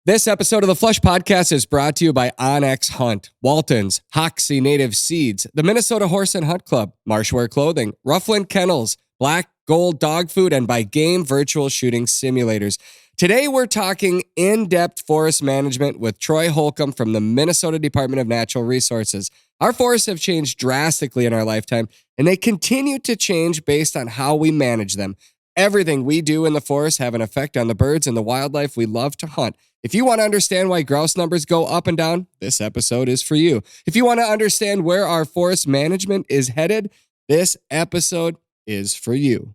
This episode of the Flush Podcast is brought to you by Onyx Hunt, Walton's, Hoxie Native Seeds, the Minnesota Horse and Hunt Club, Marshwear Clothing, Ruffland Kennels, Black Gold Dog Food, and by Game Virtual Shooting Simulators. Today, we're talking in-depth forest management with Troy Holcomb from the Minnesota Department of Natural Resources. Our forests have changed drastically in our lifetime, and they continue to change based on how we manage them. Everything we do in the forest have an effect on the birds and the wildlife we love to hunt. If you want to understand why grouse numbers go up and down, this episode is for you. If you want to understand where our forest management is headed, this episode is for you.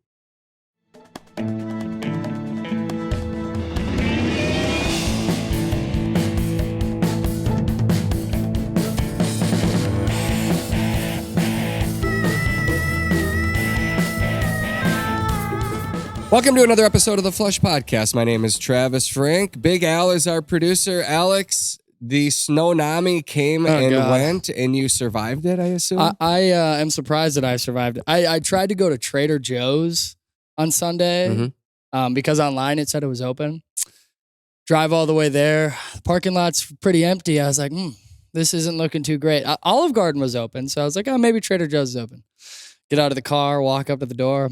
Welcome to another episode of the Flush Podcast. My name is Travis Frank. Big Al is our producer. Alex, the Snownami came went, and you survived it, I assume? I am surprised that I survived it. I tried to go to Trader Joe's on Sunday because online it said it was open. Drive all the way there. The parking lot's pretty empty. I was like, this isn't looking too great. Olive Garden was open, so I was like, oh, maybe Trader Joe's is open. Get out of the car, walk up to the door.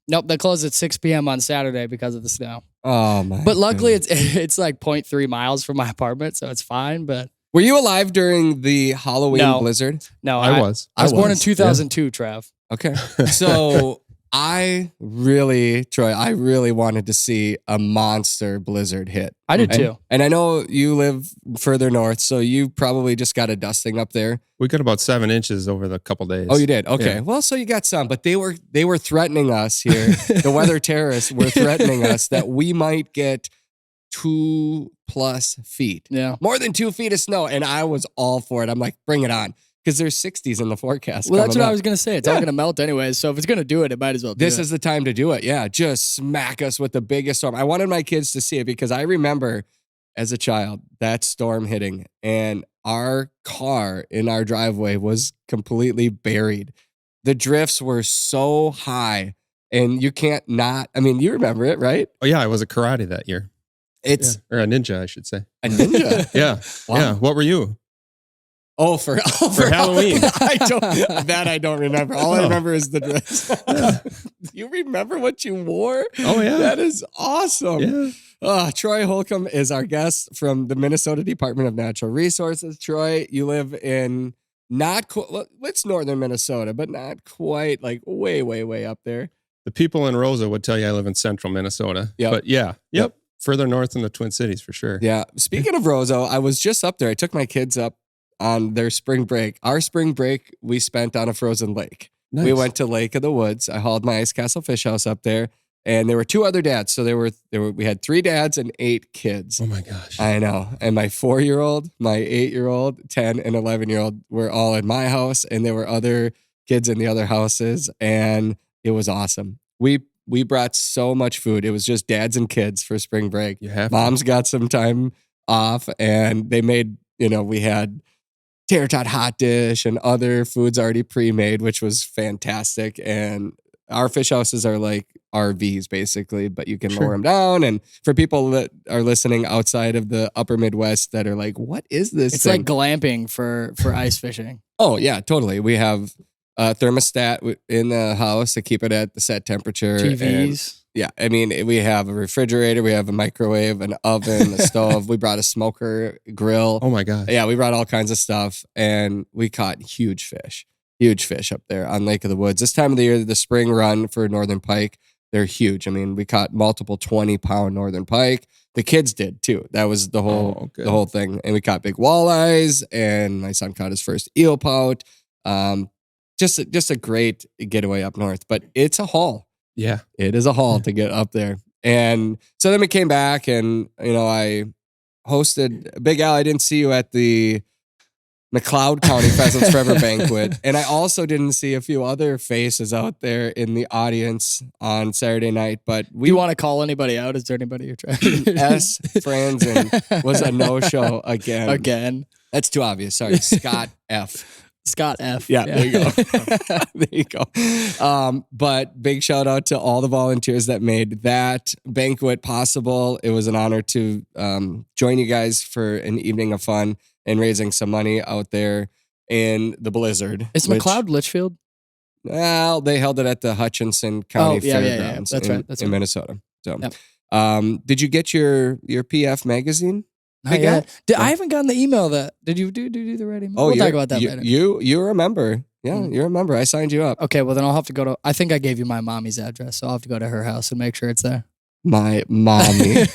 Nope, they closed at 6 p.m. on Saturday because of the snow. Oh, my But luckily, goodness. it's like 0.3 miles from my apartment, so it's fine. But Were you alive during the Halloween blizzard? No, I was. I was born in 2002, Trav. Okay. So Troy, I really wanted to see a monster blizzard hit. I did too. And I know you live further north, so you probably just got a dusting up there. We got about 7 inches over the couple days. Oh, you did? Okay. Yeah. Well, so you got some, but they were threatening us here. The weather terrorists were threatening us that we might get 2+ feet. Yeah. More than 2 feet of snow. And I was all for it. I'm like, bring it on. Because there's 60s in the forecast. Well, that's what coming I up. was going to say. It's all going to melt anyways. So if it's going to do it, it might as well do it. This is the time to do it. Yeah. Just smack us with the biggest storm. I wanted my kids to see it because I remember as a child that storm hitting and our car in our driveway was completely buried. The drifts were so high and you can't not, I mean, you remember it, right? Oh, yeah. I was a karate that year. It's Or a ninja, I should say. a ninja. Yeah. Wow. Yeah. What were you? For Halloween. I don't remember. All I remember is the dress. You remember what you wore? Oh, yeah. That is awesome. Yeah. Troy Holcomb is our guest from the Minnesota Department of Natural Resources. Troy, you live in it's northern Minnesota, but not quite, like way, way, way up there. The people in Rosa would tell you I live in central Minnesota. Yep. But yeah. Yep. Further north in the Twin Cities for sure. Yeah. Speaking of Rosa, I was just up there. I took my kids up on their spring break. Our spring break we spent on a frozen lake. Nice. We went to Lake of the Woods. I hauled my Ice Castle Fish House up there, and there were 2 other dads. So we had 3 dads and 8 kids. Oh my gosh. I know. And my 4-year-old, my 8-year-old, 10 and 11-year-old were all in my house, and there were other kids in the other houses, and it was awesome. We brought so much food. It was just dads and kids for spring break. You have Mom's got some time off, and they made, we had tater tot hot dish and other foods already pre-made, which was fantastic. And our fish houses are like RVs basically, but you can lower them down. And for people that are listening outside of the upper Midwest that are like, what is this It's thing? like glamping for ice fishing. Oh yeah, totally. We have a thermostat in the house to keep it at the set temperature. TVs. Yeah, I mean, we have a refrigerator, we have a microwave, an oven, a stove. We brought a smoker, grill. Oh my gosh. Yeah, we brought all kinds of stuff, and we caught huge fish up there on Lake of the Woods. This time of the year, the spring run for northern pike, they're huge. I mean, we caught multiple 20-pound northern pike. The kids did too. That was the whole thing. And we caught big walleyes, and my son caught his first eel pout. Just a great getaway up north, but it's a haul. Yeah. It is a haul to get up there. And so then we came back and, I hosted Big Al. I didn't see you at the McLeod County Pheasants Forever banquet. And I also didn't see a few other faces out there in the audience on Saturday night. But Do you want to call anybody out? Is there anybody you're trying to S. Franzen was a no-show again. Again. That's too obvious. Sorry. Scott F. Scott F. Yeah, there you go. There you go. But big shout out to all the volunteers that made that banquet possible. It was an honor to join you guys for an evening of fun and raising some money out there in the blizzard. Is McLeod Litchfield? Well, they held it at the Hutchinson County Fairgrounds That's right. That's in right. Minnesota. So, Yep. Did you get your PF magazine? I haven't gotten the email that. Did you do the right email? Oh, we'll talk about that later. You remember. Yeah, you remember. I signed you up. Okay, well then I'll have to go to, I think I gave you my mommy's address, so I'll have to go to her house and make sure it's there. My mommy.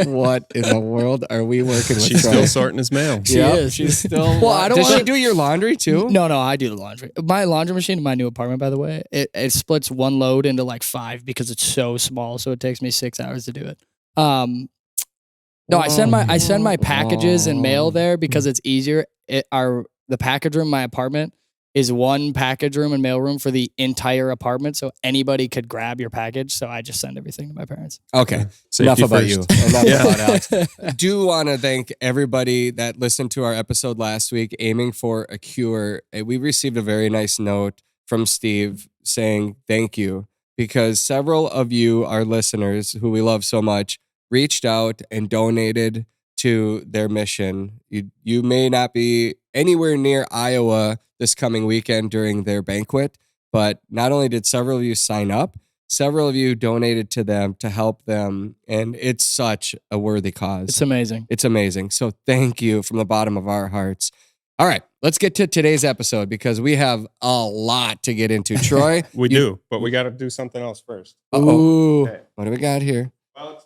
What in the world are we working with? She's still sorting his mail. She is. She's still. Well, I don't Does wanna- she do your laundry too? No, I do the laundry. My laundry machine in my new apartment, by the way, it splits one load into like 5 because it's so small, so it takes me 6 hours to do it. No, I send my packages and mail there because it's easier. The package room in my apartment is one package room and mail room for the entire apartment, so anybody could grab your package. So I just send everything to my parents. Okay, Safety enough about first. you. Enough Yeah. about Alex. Do want to thank everybody that listened to our episode last week, Aiming for a Cure. We received a very nice note from Steve saying thank you because several of you, our listeners, who we love so much, reached out and donated to their mission. You may not be anywhere near Iowa this coming weekend during their banquet, but not only did several of you sign up, several of you donated to them to help them, and it's such a worthy cause. It's amazing. It's amazing. So thank you from the bottom of our hearts. All right, let's get to today's episode because we have a lot to get into. Troy? We do, but we got to do something else first. Uh-oh. Okay. What do we got here? Well,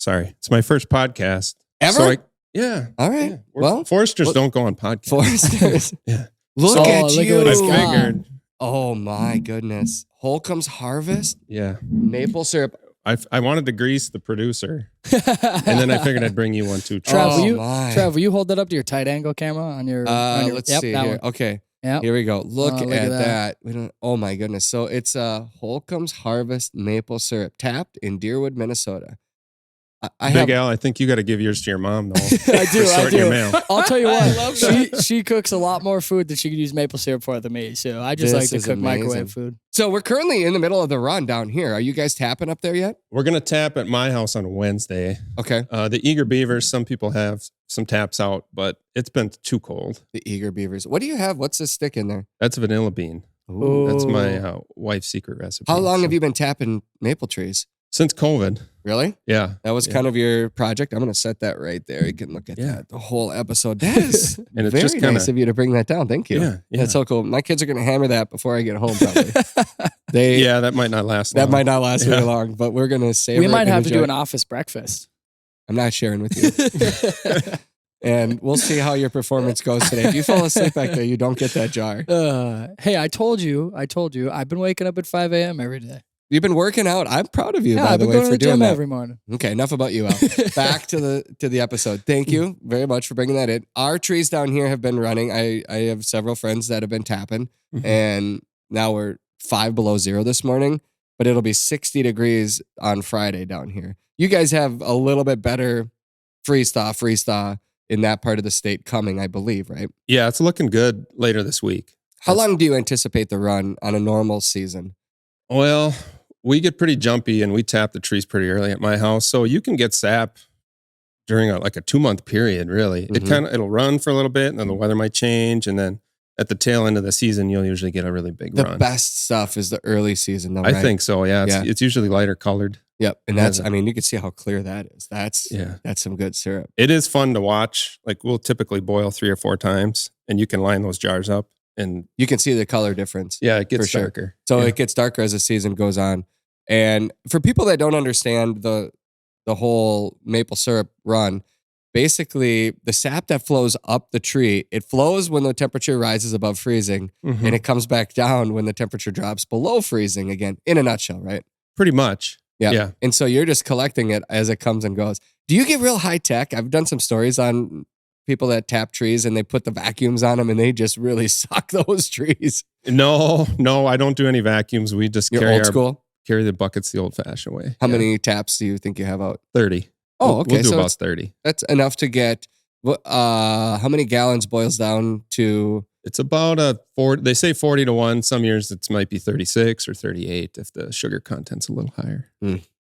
it's my first podcast. Ever? So yeah. All right. Yeah. Well, Foresters don't go on podcasts. Foresters. Yeah. Look Oh, at look you. at what I he's got. figured. Oh my goodness. Holcomb's Harvest, Yeah. maple syrup. I wanted to grease the producer, and then I figured I'd bring you one too. Trav, Oh, Trav, my. will you hold that up to your tight angle camera on your? Let's yep, see that here. one. Okay. Yep. Here we go. Look, Oh, at that. We don't, oh my goodness. So it's Holcomb's Harvest maple syrup tapped in Deerwood, Minnesota. I Big have, Al, I think you got to give yours to your mom though. I do. For sorting your mail. I'll tell you I what. love that. She cooks a lot more food than she could use maple syrup for than me. So I just This like to is cook amazing. microwave food. So we're currently in the middle of the run down here. Are you guys tapping up there yet? We're gonna tap at my house on Wednesday. Okay. The Eager Beavers, some people have some taps out, but it's been too cold. The Eager Beavers. What do you have? What's this stick in there? That's vanilla bean. Ooh. That's my wife's secret recipe. How long So- have you been tapping maple trees? Since COVID. Really? Yeah. That was kind of your project. I'm going to set that right there. You can look at Yeah. that the whole episode. That is And it's very just kinda- nice of you to bring that down. Thank you. Yeah. That's so cool. My kids are going to hammer that before I get home. Probably. They Yeah, that might not last that long. might not last very Yeah. long, but we're going to save. We might have to do an office breakfast. I'm not sharing with you, and we'll see how your performance goes today. If you fall asleep back there, you don't get that jar. Hey, I told you. I've been waking up at 5 a.m. every day. You've been working out. I'm proud of you, Yeah, by I've the been way, going to for the doing gym that. every morning. Okay, enough about you, Al. Back to the episode. Thank you very much for bringing that in. Our trees down here have been running. I have several friends that have been tapping, and now we're 5 below zero this morning, but it'll be 60 degrees on Friday down here. You guys have a little bit better freeze thaw in that part of the state coming, I believe, right? Yeah, it's looking good later this week. How long do you anticipate the run on a normal season? Well, we get pretty jumpy and we tap the trees pretty early at my house. So you can get sap during a 2-month period, really. Mhm. It'll run for a little bit and then the weather might change. And then at the tail end of the season, you'll usually get a really big The run. best stuff is the early season, though, I right? think so. Yeah. Yeah. It's usually lighter colored. Yep. And Has that's, it. I mean, you can see how clear that is. That's Yeah. some good syrup. It is fun to watch. Like we'll typically boil 3 or 4 times and you can line those jars up and You can see the color difference. yeah, it gets For sure. darker. So Yeah. it gets darker as the season goes on. And for people that don't understand the whole maple syrup run, basically the sap that flows up the tree, it flows when the temperature rises above freezing Mhm. and it comes back down when the temperature drops below freezing again, in a nutshell, right? Pretty much. Yeah. Yeah. And so you're just collecting it as it comes and goes. Do you get real high tech? I've done some stories on people that tap trees and they put the vacuums on them and they just really suck those trees. No, I don't do any vacuums. We just You're carry old school. carry the buckets the old fashioned way. How Yeah. many taps do you think you have out? 30. Oh, okay. We'll do So about 30. that's enough to get, how many gallons boils down to It's about they say 40 to 1. Some years it might be 36 or 38 if the sugar content's a little higher.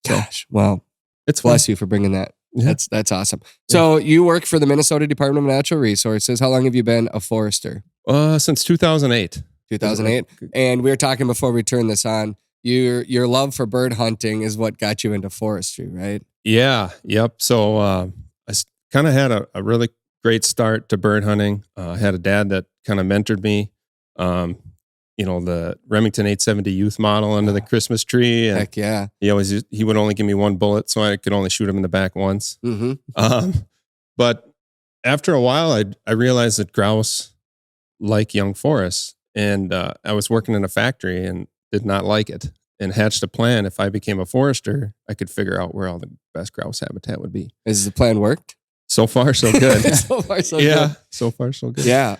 Gosh, well, It's bless fun. you for bringing that. Yeah. That's awesome. So you work for the Minnesota Department of Natural Resources. How long have you been a forester? Since 2008. 2008. And we were talking before we turned this on. Your love for bird hunting is what got you into forestry, right? Yeah. Yep. So I kind of had a really great start to bird hunting. I had a dad that kind of mentored me. The Remington 870 youth model under the Christmas tree. And heck yeah. he would only give me one bullet, so I could only shoot him in the back once. Mm-hmm. But after a while, I realized that grouse like young forests. And I was working in a factory and did not like it, and hatched a plan. If I became a forester, I could figure out where all the best grouse habitat would be. Has the plan worked? So far, so good. So far, so yeah, good. so far, so good. Yeah.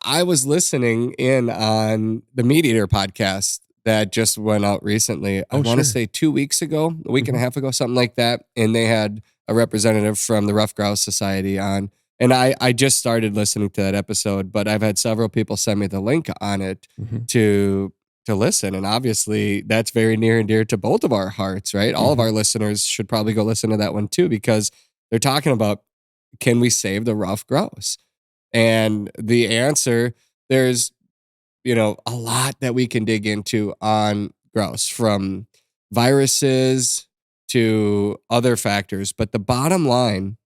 I was listening in on the Meat Eater podcast that just went out recently. I want to say 2 weeks ago, a week and a half ago, something like that. And they had a representative from the Ruffed Grouse Society on. And I just started listening to that episode, but I've had several people send me the link on it to listen. And obviously that's very near and dear to both of our hearts, right? All of our listeners should probably go listen to that one too, because they're talking about, can we save the ruffed grouse? And the answer, there's, a lot that we can dig into on grouse, from viruses to other factors. But the bottom line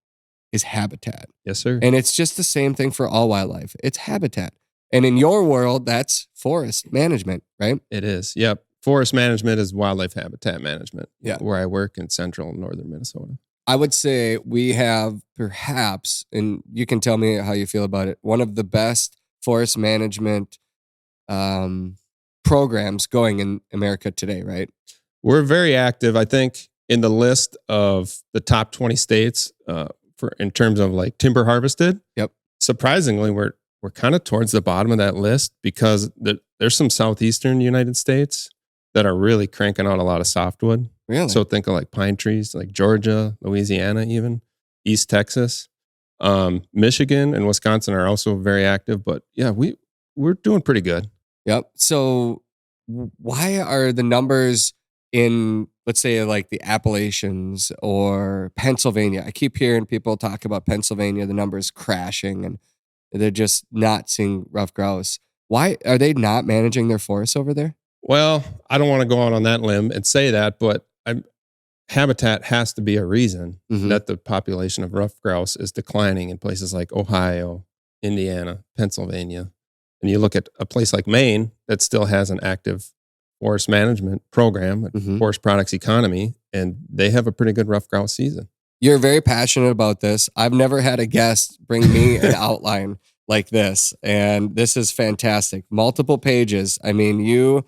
is habitat. Yes, sir. And it's just the same thing for all wildlife. It's habitat. And in your world, that's forest management, right? It is. Yep. Forest management is wildlife habitat management. Yeah. Where I work in central and northern Minnesota. I would say we have perhaps, and you can tell me how you feel about it, one of the best forest management programs going in America today, right? We're very active. I think in the list of the top 20 states in terms of like timber harvested. Yep. Surprisingly, we're kind of towards the bottom of that list, because there's some southeastern United States that are really cranking out a lot of softwood. Really? So think of like pine trees, like Georgia, Louisiana, even East Texas, Michigan and Wisconsin are also very active. But yeah, we're doing pretty good. Yep. So why are the numbers in, let's say, like the Appalachians or Pennsylvania? I keep hearing people talk about Pennsylvania, the numbers crashing, and they're just not seeing ruffed grouse. Why are they not managing their forests over there? Well, I don't want to go out on that limb and say that, but habitat has to be a reason that the population of ruffed grouse is declining in places like Ohio, Indiana, Pennsylvania. And you look at a place like Maine that still has an active forest management program, forest products economy, and they have a pretty good ruffed grouse season. You're very passionate about this. I've never had a guest bring me an outline like this, and this is fantastic. Multiple pages. I mean, you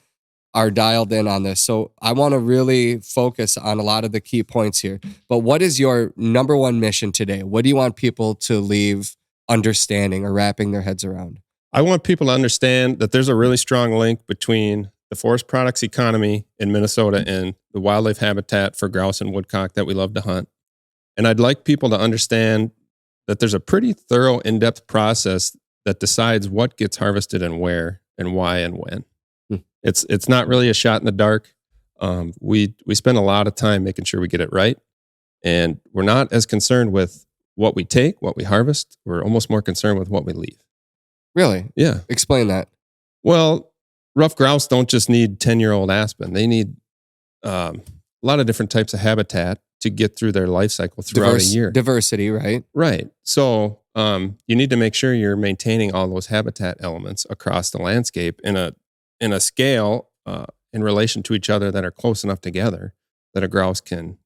are dialed in on this. So I want to really focus on a lot of the key points here. But what is your number one mission today? What do you want people to leave understanding or wrapping their heads around? I want people to understand that there's a really strong link between the forest products economy in Minnesota and the wildlife habitat for grouse and woodcock that we love to hunt. And I'd like people to understand that there's a pretty thorough, in-depth process that decides what gets harvested and where and why and when. It's not really a shot in the dark. We spend a lot of time making sure we get it right. And we're not as concerned with what we take, what we harvest. We're almost more concerned with what we leave. Really? Yeah. Explain that. Well, ruffed grouse don't just need 10-year-old aspen. They need a lot of different types of habitat to get through their life cycle throughout a year. Diversity, right? Right. So you need to make sure you're maintaining all those habitat elements across the landscape in a scale in relation to each other that are close enough together that a grouse can,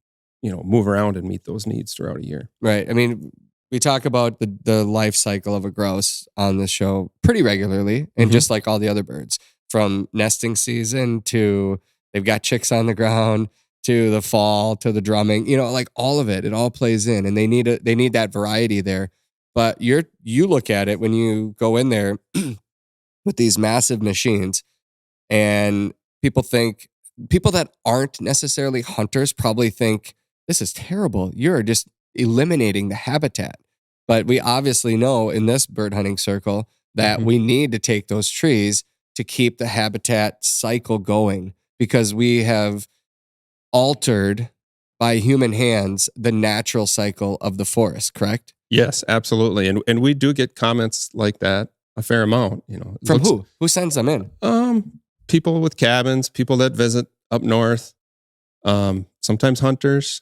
move around and meet those needs throughout a year. Right. I mean, we talk about the life cycle of a grouse on the show pretty regularly, and just like all the other birds, from nesting season to they've got chicks on the ground to the fall to the drumming, like all of it all plays in, and they need that variety there. But you look at it when you go in there with these massive machines, and people that aren't necessarily hunters probably think this is terrible. You're just eliminating the habitat. But we obviously know in this bird hunting circle that we need to take those trees to keep the habitat cycle going, because we have altered by human hands the natural cycle of the forest, correct? Yes, absolutely. And we do get comments like that a fair amount, From who? Who sends them in? People with cabins, people that visit up north, sometimes hunters.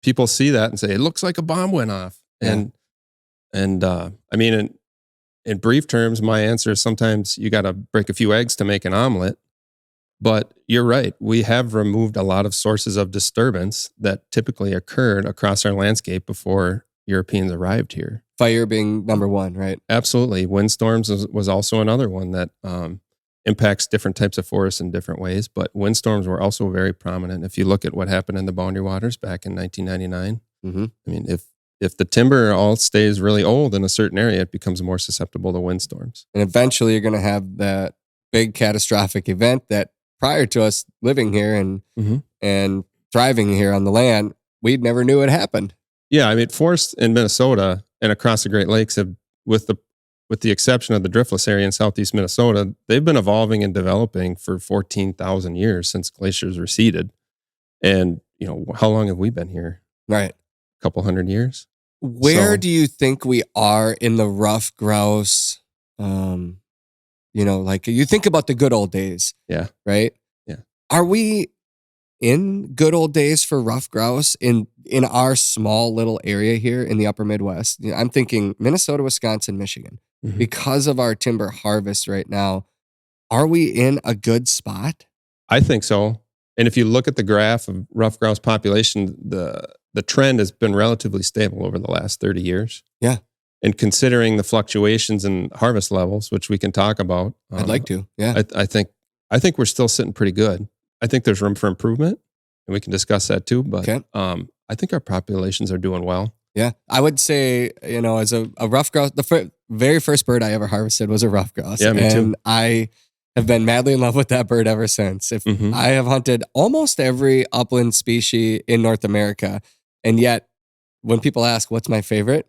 People see that and say, it looks like a bomb went off. Yeah. And I mean, in brief terms, my answer is sometimes you got to break a few eggs to make an omelet. But you're right. We have removed a lot of sources of disturbance that typically occurred across our landscape before Europeans arrived here. Fire being number one, right? Absolutely. Windstorms was also another one that impacts different types of forests in different ways. But windstorms were also very prominent. If you look at what happened in the Boundary Waters back in 1999, I mean, if the timber all stays really old in a certain area, it becomes more susceptible to windstorms. And eventually you're going to have that big catastrophic event that prior to us living here and thriving here on the land, we never knew it happened. Yeah, I mean, forests in Minnesota and across the Great Lakes have, with the exception of the driftless area in southeast Minnesota, they've been evolving and developing for 14,000 years since glaciers receded. And, how long have we been here? Right. A couple hundred years. Where do you think we are in the ruffed grouse? Like you think about the good old days. Yeah. Right? Yeah. Are we in good old days for ruffed grouse in our small little area here in the upper Midwest? I'm thinking Minnesota, Wisconsin, Michigan. Because of our timber harvest right now, are we in a good spot? I think so. And if you look at the graph of ruffed grouse population, the trend has been relatively stable over the last 30 years. Yeah. And considering the fluctuations in harvest levels, which we can talk about, I'd like to. Yeah. I think we're still sitting pretty good. I think there's room for improvement, and we can discuss that too. But I think our populations are doing well. Yeah, I would say, as a ruffed grouse, the very first bird I ever harvested was a ruffed grouse. Yeah, me too. I have been madly in love with that bird ever since. I have hunted almost every upland species in North America, and yet when people ask what's my favorite,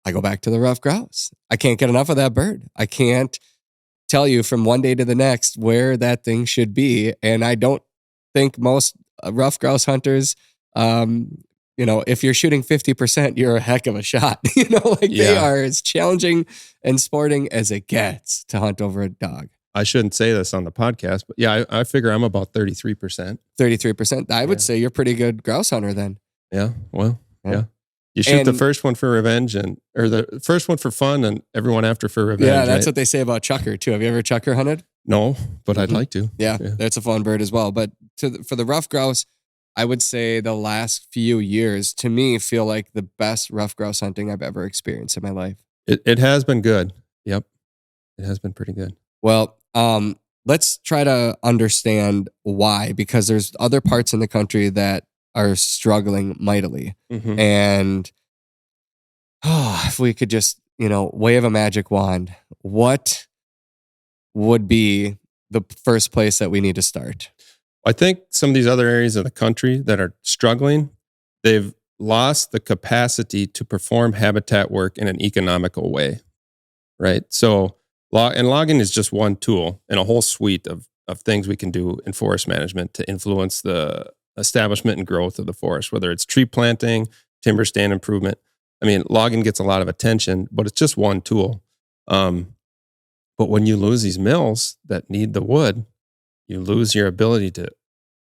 I go back to the ruffed grouse. I can't get enough of that bird. I can't tell you from one day to the next where that thing should be. And I don't think most ruffed grouse hunters, if you're shooting 50%, you're a heck of a shot. They are as challenging and sporting as it gets to hunt over a dog. I shouldn't say this on the podcast, but yeah, I figure I'm about 33%. 33%. I would say you're a pretty good grouse hunter then. Yeah. Well, yeah. You shoot the first one for revenge or the first one for fun and everyone after for revenge. Yeah, that's what they say about chucker too. Have you ever chucker hunted? No, but I'd like to. Yeah, that's a fun bird as well. But for the ruffed grouse, I would say the last few years, to me, feel like the best ruffed grouse hunting I've ever experienced in my life. It has been good. Yep. It has been pretty good. Well, let's try to understand why, because there's other parts in the country that are struggling mightily. And if we could just, wave a magic wand, what would be the first place that we need to start? I think some of these other areas of the country that are struggling, they've lost the capacity to perform habitat work in an economical way, right? So, logging is just one tool in a whole suite of things we can do in forest management to influence the establishment and growth of the forest, whether it's tree planting, timber stand improvement. I mean, logging gets a lot of attention, but it's just one tool. But when you lose these mills that need the wood, you lose your ability to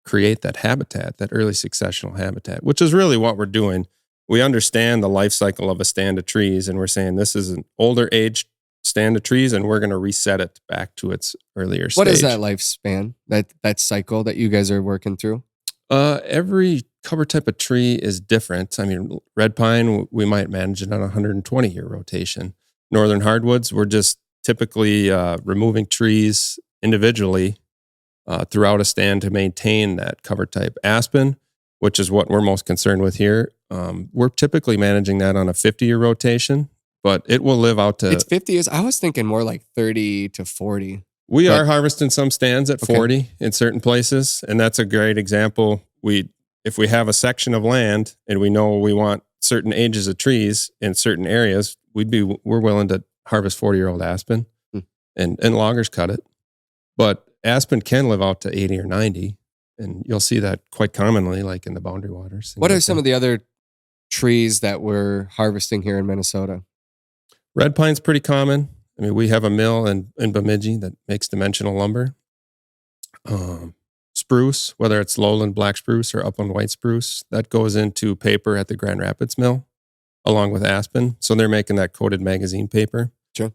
create that habitat, that early successional habitat, which is really what we're doing. We understand the life cycle of a stand of trees, and we're saying this is an older age stand of trees, and we're going to reset it back to its earlier stage. What is that lifespan, that cycle that you guys are working through? Every cover type of tree is different. I mean, red pine, we might manage it on a 120-year rotation. Northern hardwoods, we're just typically removing trees individually throughout a stand to maintain that cover type. Aspen, which is what we're most concerned with here, we're typically managing that on a 50-year rotation, but it will live out to... It's 50 years. I was thinking more like 30 to 40. We are harvesting some stands at 40 in certain places, and that's a great example. If we have a section of land and we know we want certain ages of trees in certain areas, we're willing to harvest 40-year-old aspen, Hmm. and loggers cut it. But aspen can live out to 80 or 90, and you'll see that quite commonly, like in the boundary waters. What are some of the other trees that we're harvesting here in Minnesota? Red pine's pretty common. I mean, we have a mill in Bemidji that makes dimensional lumber. Spruce, whether it's lowland black spruce or upland white spruce, that goes into paper at the Grand Rapids mill, along with aspen. So they're making that coated magazine paper. Sure.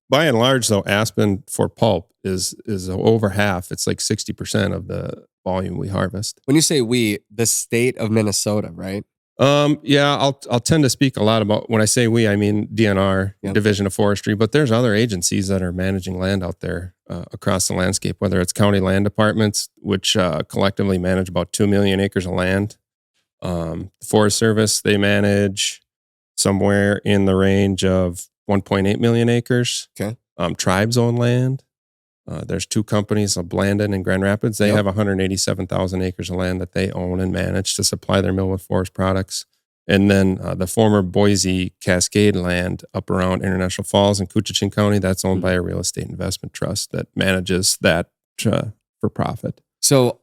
By and large, though, aspen for pulp is over half. It's like 60% of the volume we harvest. When you say we, the state of Minnesota, right? Yeah, I'll tend to speak a lot about, when I say we, I mean DNR, Yep. Division of Forestry, but there's other agencies that are managing land out there across the landscape, whether it's county land departments, which collectively manage about 2 million acres of land. The Forest Service, they manage somewhere in the range of 1.8 million acres. Okay. Tribes own land. There's two companies, Blandon and Grand Rapids. They Yep. have 187,000 acres of land that they own and manage to supply their mill with forest products. And then the former Boise Cascade land up around International Falls in Coochin County, that's owned by a real estate investment trust that manages that for profit. So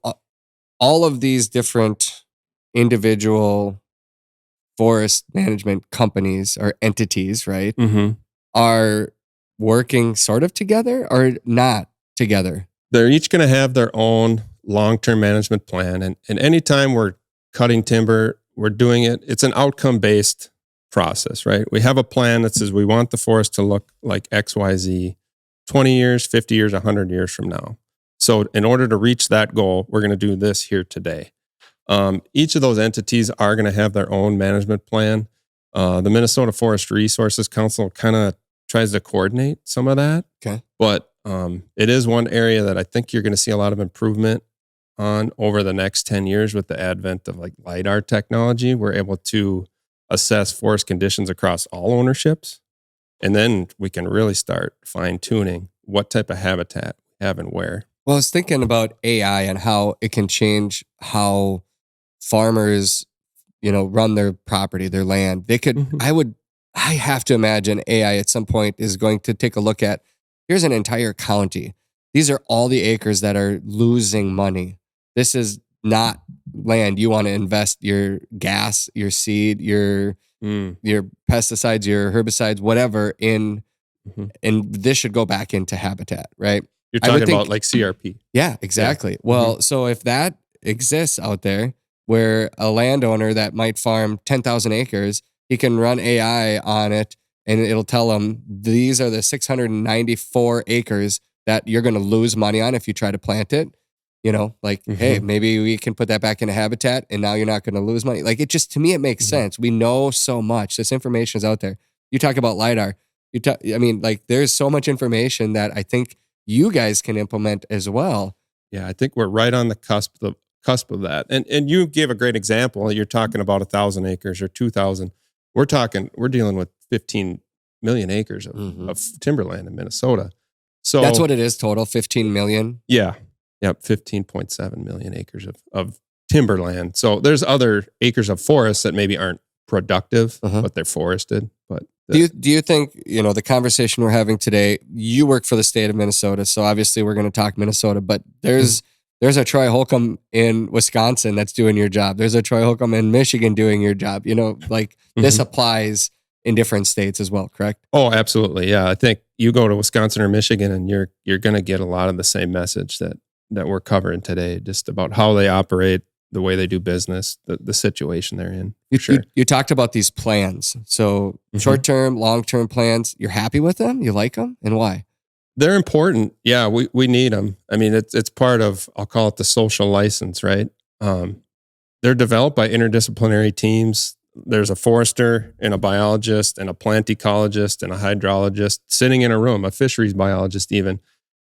all of these different individual forest management companies or entities, right, Mm-hmm. are working sort of together or not together? They're each going to have their own long-term management plan. And anytime we're cutting timber, we're doing it, it's an outcome-based process, right? We have a plan that says we want the forest to look like XYZ 20 years, 50 years, 100 years from now. So in order to reach that goal, we're going to do this here today. Each of those entities are going to have their own management plan. The Minnesota Forest Resources Council kind of tries to coordinate some of that. Okay. But it is one area that I think you're going to see a lot of improvement on over the next 10 years with the advent of like LiDAR technology. We're able to assess forest conditions across all ownerships. And then we can really start fine tuning what type of habitat we have and where. Well, I was thinking about AI and how it can change how farmers, run their property, their land. They could, Mhm. I have to imagine AI at some point is going to take a look at, here's an entire county. These are all the acres that are losing money. This is not land you want to invest your gas, your seed, your pesticides, your herbicides, whatever in, Mhm. and this should go back into habitat, right? You're I would talking about think- like CRP. Yeah, exactly. Well, so if that exists out there where a landowner that might farm 10,000 acres, he can run AI on it and it'll tell him these are the 694 acres that you're going to lose money on if you try to plant it. Hey, maybe we can put that back into habitat and now you're not going to lose money. Like it just, to me, it makes sense. We know so much. This information is out there. You talk about LiDAR. There's so much information that I think you guys can implement as well. Yeah, I think we're right on the cusp of that. And you gave a great example. You're talking about 1,000 acres or 2,000. We're dealing with 15 million acres of timberland in Minnesota. So that's what it is total, 15 million. Yeah. Yep. 15.7 million acres of timberland. So there's other acres of forests that maybe aren't productive, but they're forested. But do you think, the conversation we're having today, you work for the state of Minnesota, so obviously we're going to talk Minnesota, but there's a Troy Holcomb in Wisconsin that's doing your job. There's a Troy Holcomb in Michigan doing your job. This applies in different states as well, correct? Oh, absolutely. Yeah. I think you go to Wisconsin or Michigan and you're going to get a lot of the same message that we're covering today, just about how they operate, the way they do business, the situation they're in. You talked about these plans. So short-term, long-term plans, you're happy with them? You like them? And why? They're important. Yeah, we need them. I mean, it's part of, I'll call it the social license, right? They're developed by interdisciplinary teams. There's a forester and a biologist and a plant ecologist and a hydrologist sitting in a room, a fisheries biologist even.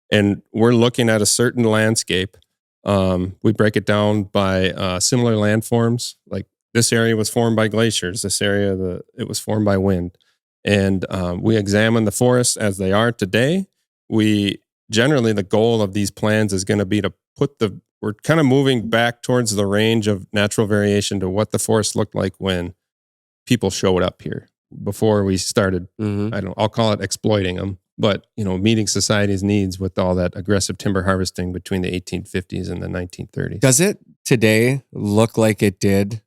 And we're looking at a certain landscape. We break it down by similar landforms. Like this area was formed by glaciers. This area, it was formed by wind. And we examine the forests as they are today. Generally, the goal of these plans is going to be to we're kind of moving back towards the range of natural variation to what the forest looked like when people showed up here. before we started, I'll call it exploiting them, but, meeting society's needs with all that aggressive timber harvesting between the 1850s and the 1930s. Does it today look like it did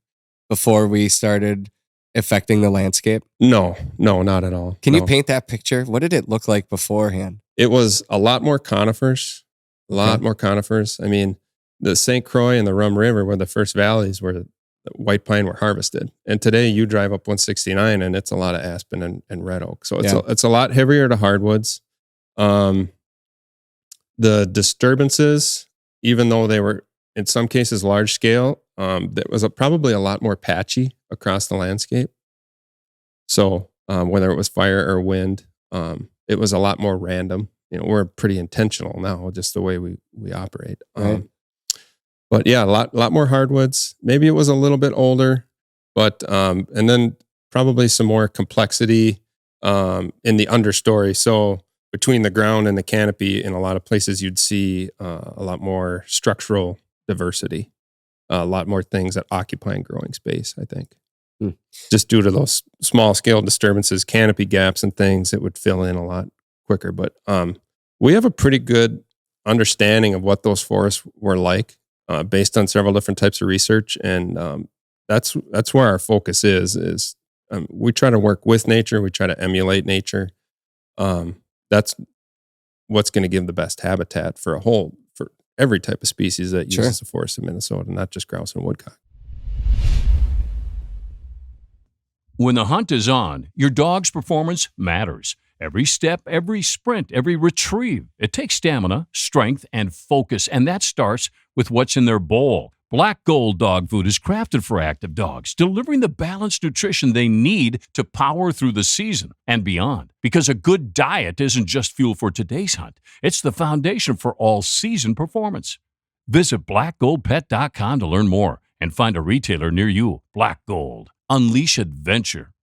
before we started affecting the landscape? No, not at all. Can you paint that picture? What did it look like beforehand? It was a lot more conifers, I mean, the St. Croix and the Rum River were the first valleys where the white pine were harvested. And today you drive up 169 and it's a lot of aspen and red oak. So it's a lot heavier to hardwoods. The disturbances, even though they were in some cases large scale, that was probably a lot more patchy across the landscape. So whether it was fire or wind, it was a lot more random. We're pretty intentional now, just the way we operate. Right. But yeah, a lot more hardwoods. Maybe it was a little bit older, but and then probably some more complexity in the understory. So between the ground and the canopy, in a lot of places, you'd see a lot more structural diversity, a lot more things that occupy growing space, I think. Just due to those small scale disturbances, canopy gaps and things, it would fill in a lot quicker. But we have a pretty good understanding of what those forests were like based on several different types of research. And that's where our focus is we try to work with nature. We try to emulate nature. That's what's going to give the best habitat for every type of species that uses the forests of Minnesota, not just grouse and woodcock. When the hunt is on, your dog's performance matters. Every step, every sprint, every retrieve. It takes stamina, strength, and focus, and that starts with what's in their bowl. Black Gold dog food is crafted for active dogs, delivering the balanced nutrition they need to power through the season and beyond. Because a good diet isn't just fuel for today's hunt, it's the foundation for all-season performance. Visit blackgoldpet.com to learn more and find a retailer near you. Black Gold. Unleash adventure.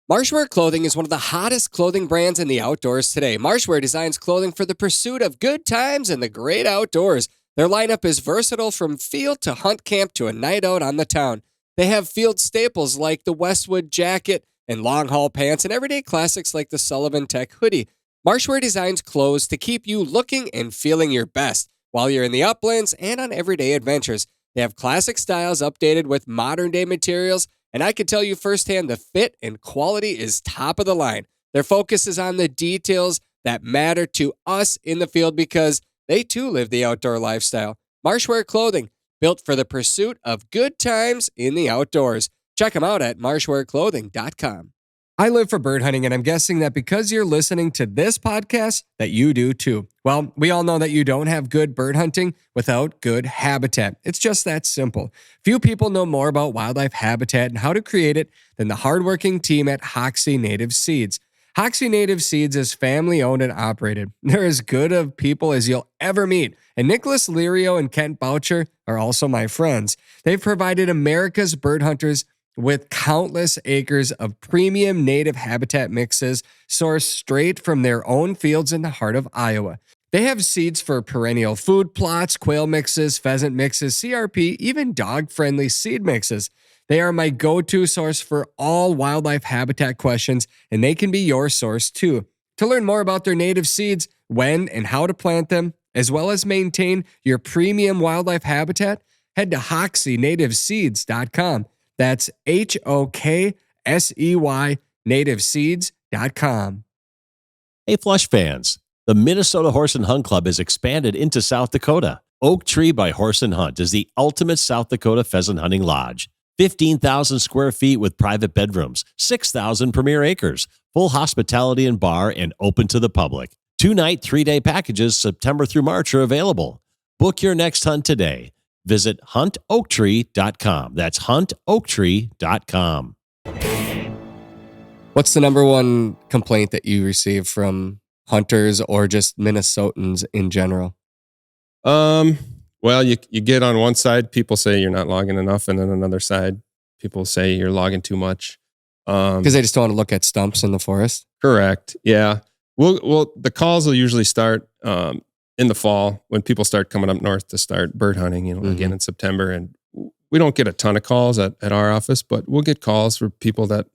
Marshwear Clothing is one of the hottest clothing brands in the outdoors today. Marshwear designs clothing for the pursuit of good times and the great outdoors. Their lineup is versatile from field to hunt camp to a night out on the town. They have field staples like the Westwood jacket and long haul pants and everyday classics like the Sullivan Tech hoodie. Marshwear designs clothes to keep you looking and feeling your best while you're in the uplands and on everyday adventures. They have classic styles updated with modern day materials, and I can tell you firsthand the fit and quality is top of the line. Their focus is on the details that matter to us in the field because they too live the outdoor lifestyle. Marshwear Clothing, built for the pursuit of good times in the outdoors. Check them out at marshwearclothing.com. I live for bird hunting, and I'm guessing that because you're listening to this podcast, that you do too. Well, we all know that you don't have good bird hunting without good habitat. It's just that simple. Few people know more about wildlife habitat and how to create it than the hardworking team at Hoxsey Native Seeds. Hoxsey Native Seeds is family owned and operated. They're as good of people as you'll ever meet. And Nicholas Lirio and Kent Boucher are also my friends. They've provided America's bird hunters with countless acres of premium native habitat mixes sourced straight from their own fields in the heart of Iowa. They have seeds for perennial food plots, quail mixes, pheasant mixes, CRP, even dog-friendly seed mixes. They are my go-to source for all wildlife habitat questions, and they can be your source too. To learn more about their native seeds, when and how to plant them, as well as maintain your premium wildlife habitat, head to HoxseyNativeSeeds.com. That's HOKSEY nativeseeds.com. Hey, Flush fans, the Minnesota Horse and Hunt Club has expanded into South Dakota. Oak Tree by Horse and Hunt is the ultimate South Dakota pheasant hunting lodge. 15,000 square feet with private bedrooms, 6,000 premier acres, full hospitality and bar, and open to the public. 2-night, 3-day packages September through March are available. Book your next hunt today. Visit huntoaktree.com. That's huntoaktree.com. What's the number one complaint that you receive from hunters or just Minnesotans in general? Well, you get on one side, people say you're not logging enough, and then another side, people say you're logging too much. Because they just don't want to look at stumps in the forest? Correct, yeah. Well, the calls will usually start in the fall when people start coming up north to start bird hunting, again in September. And we don't get a ton of calls at our office, but we'll get calls for people that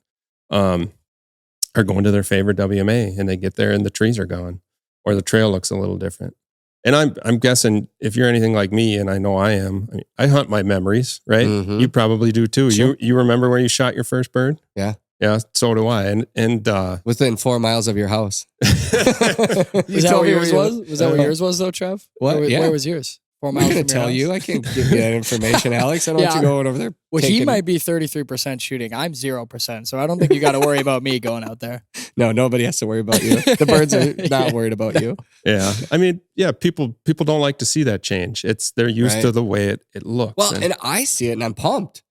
are going to their favorite WMA, and they get there and the trees are gone, or the trail looks a little different. And I'm guessing if you're anything like me, and I know I am, I hunt my memories, right? Mhm. You probably do too. Sure. You remember where you shot your first bird? Yeah. Yeah, so do I. And Within 4 miles of your house. Was that what yours was? Was that what yours was though, Trev? What? Where was yours? 4 I'm miles not going from to your tell house? you. I can't give you that information, Alex. I don't want Yeah. you going over there. Well, he taking- might be 33% shooting. I'm 0%. So I don't think you got to worry about me going out there. No, nobody has to worry about you. The birds are not Yeah. worried about you. yeah, I mean, yeah, people don't like to see that change. They're used Right. to the way it looks. Well, and I see it and I'm pumped.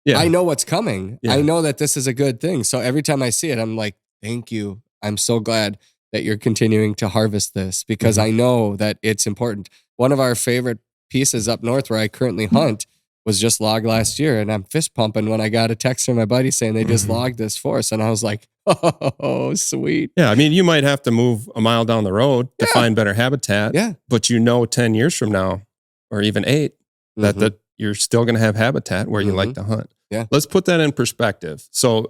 yeah, I know what's coming. Yeah. I know that this is a good thing. So every time I see it, I'm like, thank you. I'm so glad that you're continuing to harvest this because I know that it's important. One of our favorite pieces up north where I currently hunt was just logged last year. And I'm fist pumping when I got a text from my buddy saying they just logged this for us. And I was like, oh, sweet. Yeah, I mean, you might have to move a mile down the road to find better habitat. Yeah. But 10 years from now, or even 8, Mhm. that you're still going to have habitat where you like to hunt. Yeah. Let's put that in perspective. So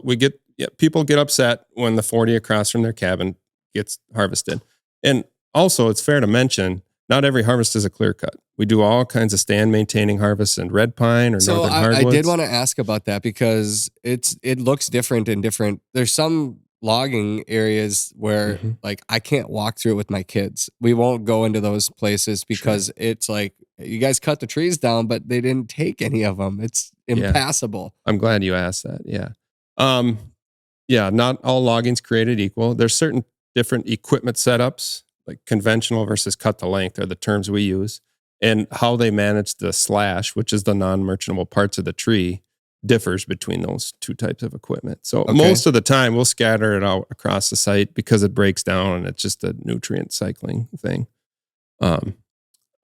people get upset when the 40 across from their cabin gets harvested. And also, it's fair to mention, not every harvest is a clear cut. We do all kinds of stand maintaining harvests in red pine or So northern I hardwoods. did want to ask about that because it looks different in different. There's some logging areas where like I can't walk through it with my kids. We won't go into those places because it's like you guys cut the trees down, but they didn't take any of them. It's impassable. I'm glad you asked that. Yeah. Yeah, not all logging's created equal. There's certain different equipment setups, like conventional versus cut to length are the terms we use. And how they manage the slash, which is the non-merchantable parts of the tree, differs between those two types of equipment. So most of the time we'll scatter it out across the site because it breaks down and it's just a nutrient cycling thing.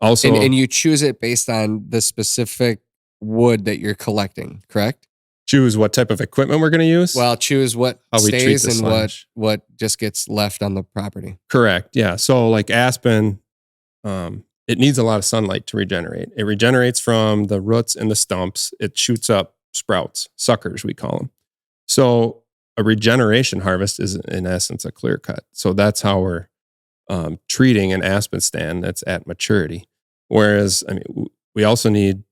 Also, And you choose it based on the specific wood that you're collecting, correct? choose what type of equipment we're going to use. Well, choose what How we treat stays the and slash. what just gets left on the property. Correct. Yeah. So like aspen, it needs a lot of sunlight to regenerate. It regenerates from the roots and the stumps. It shoots up sprouts, suckers, we call them. So a regeneration harvest is in essence a clear cut. So that's how we're treating an aspen stand that's at maturity. Whereas, I mean, we also need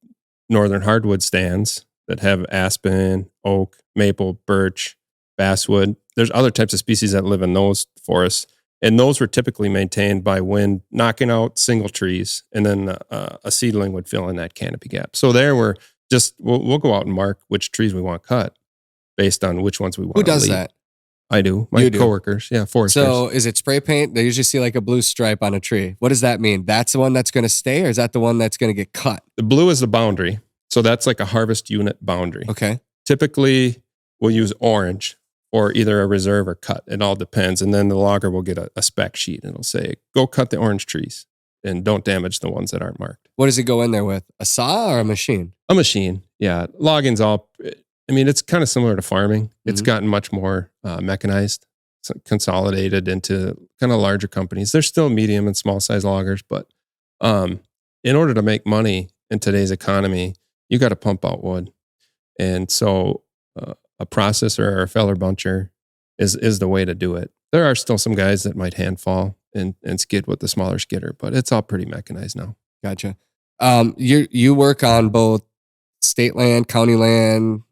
northern hardwood stands that have aspen, oak, maple, birch, basswood. There's other types of species that live in those forests. And those were typically maintained by wind knocking out single trees, and then a seedling would fill in that canopy gap. So there we're just, we'll go out and mark which trees we want cut based on which ones we want. Who does that? I do. My You do. coworkers. Yeah, foresters. So is it spray paint? They usually see like a blue stripe on a tree. What does that mean? That's the one that's going to stay, or is that the one that's going to get cut? The blue is the boundary. So that's like a harvest unit boundary. Okay. Typically, we'll use orange or either a reserve or cut. It all depends. And then the logger will get a spec sheet and it'll say, go cut the orange trees and don't damage the ones that aren't marked. What does it go in there with? A saw or a machine? A machine. Yeah. Logging's all, I mean, it's kind of similar to farming. It's Mhm. gotten much more mechanized, consolidated into kind of larger companies. There's still medium and small size loggers, but in order to make money in today's economy, you got to pump out wood. And so a processor or a feller buncher is the way to do it. There are still some guys that might hand fall and skid with the smaller skidder, but it's all pretty mechanized now. Gotcha. You work on both state land, county land,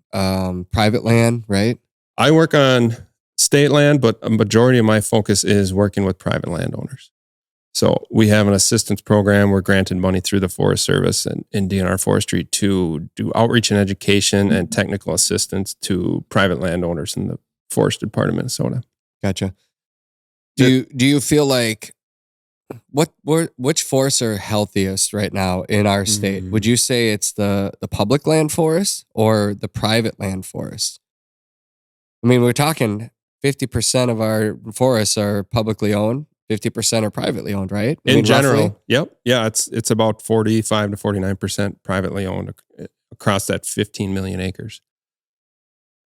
private land, right? I work on state land, but a majority of my focus is working with private landowners. So we have an assistance program. We're granted money through the Forest Service and DNR Forestry to do outreach and education and technical assistance to private landowners in the forested part of Minnesota. Gotcha. Do you feel like which forests are healthiest right now in our state? Would you say it's the public land forests or the private land forests? I mean, we're talking 50% of our forests are publicly owned, 50% are privately owned, right? I In mean, general, roughly. yep. Yeah, it's about 45 to 49% privately owned across that 15 million acres.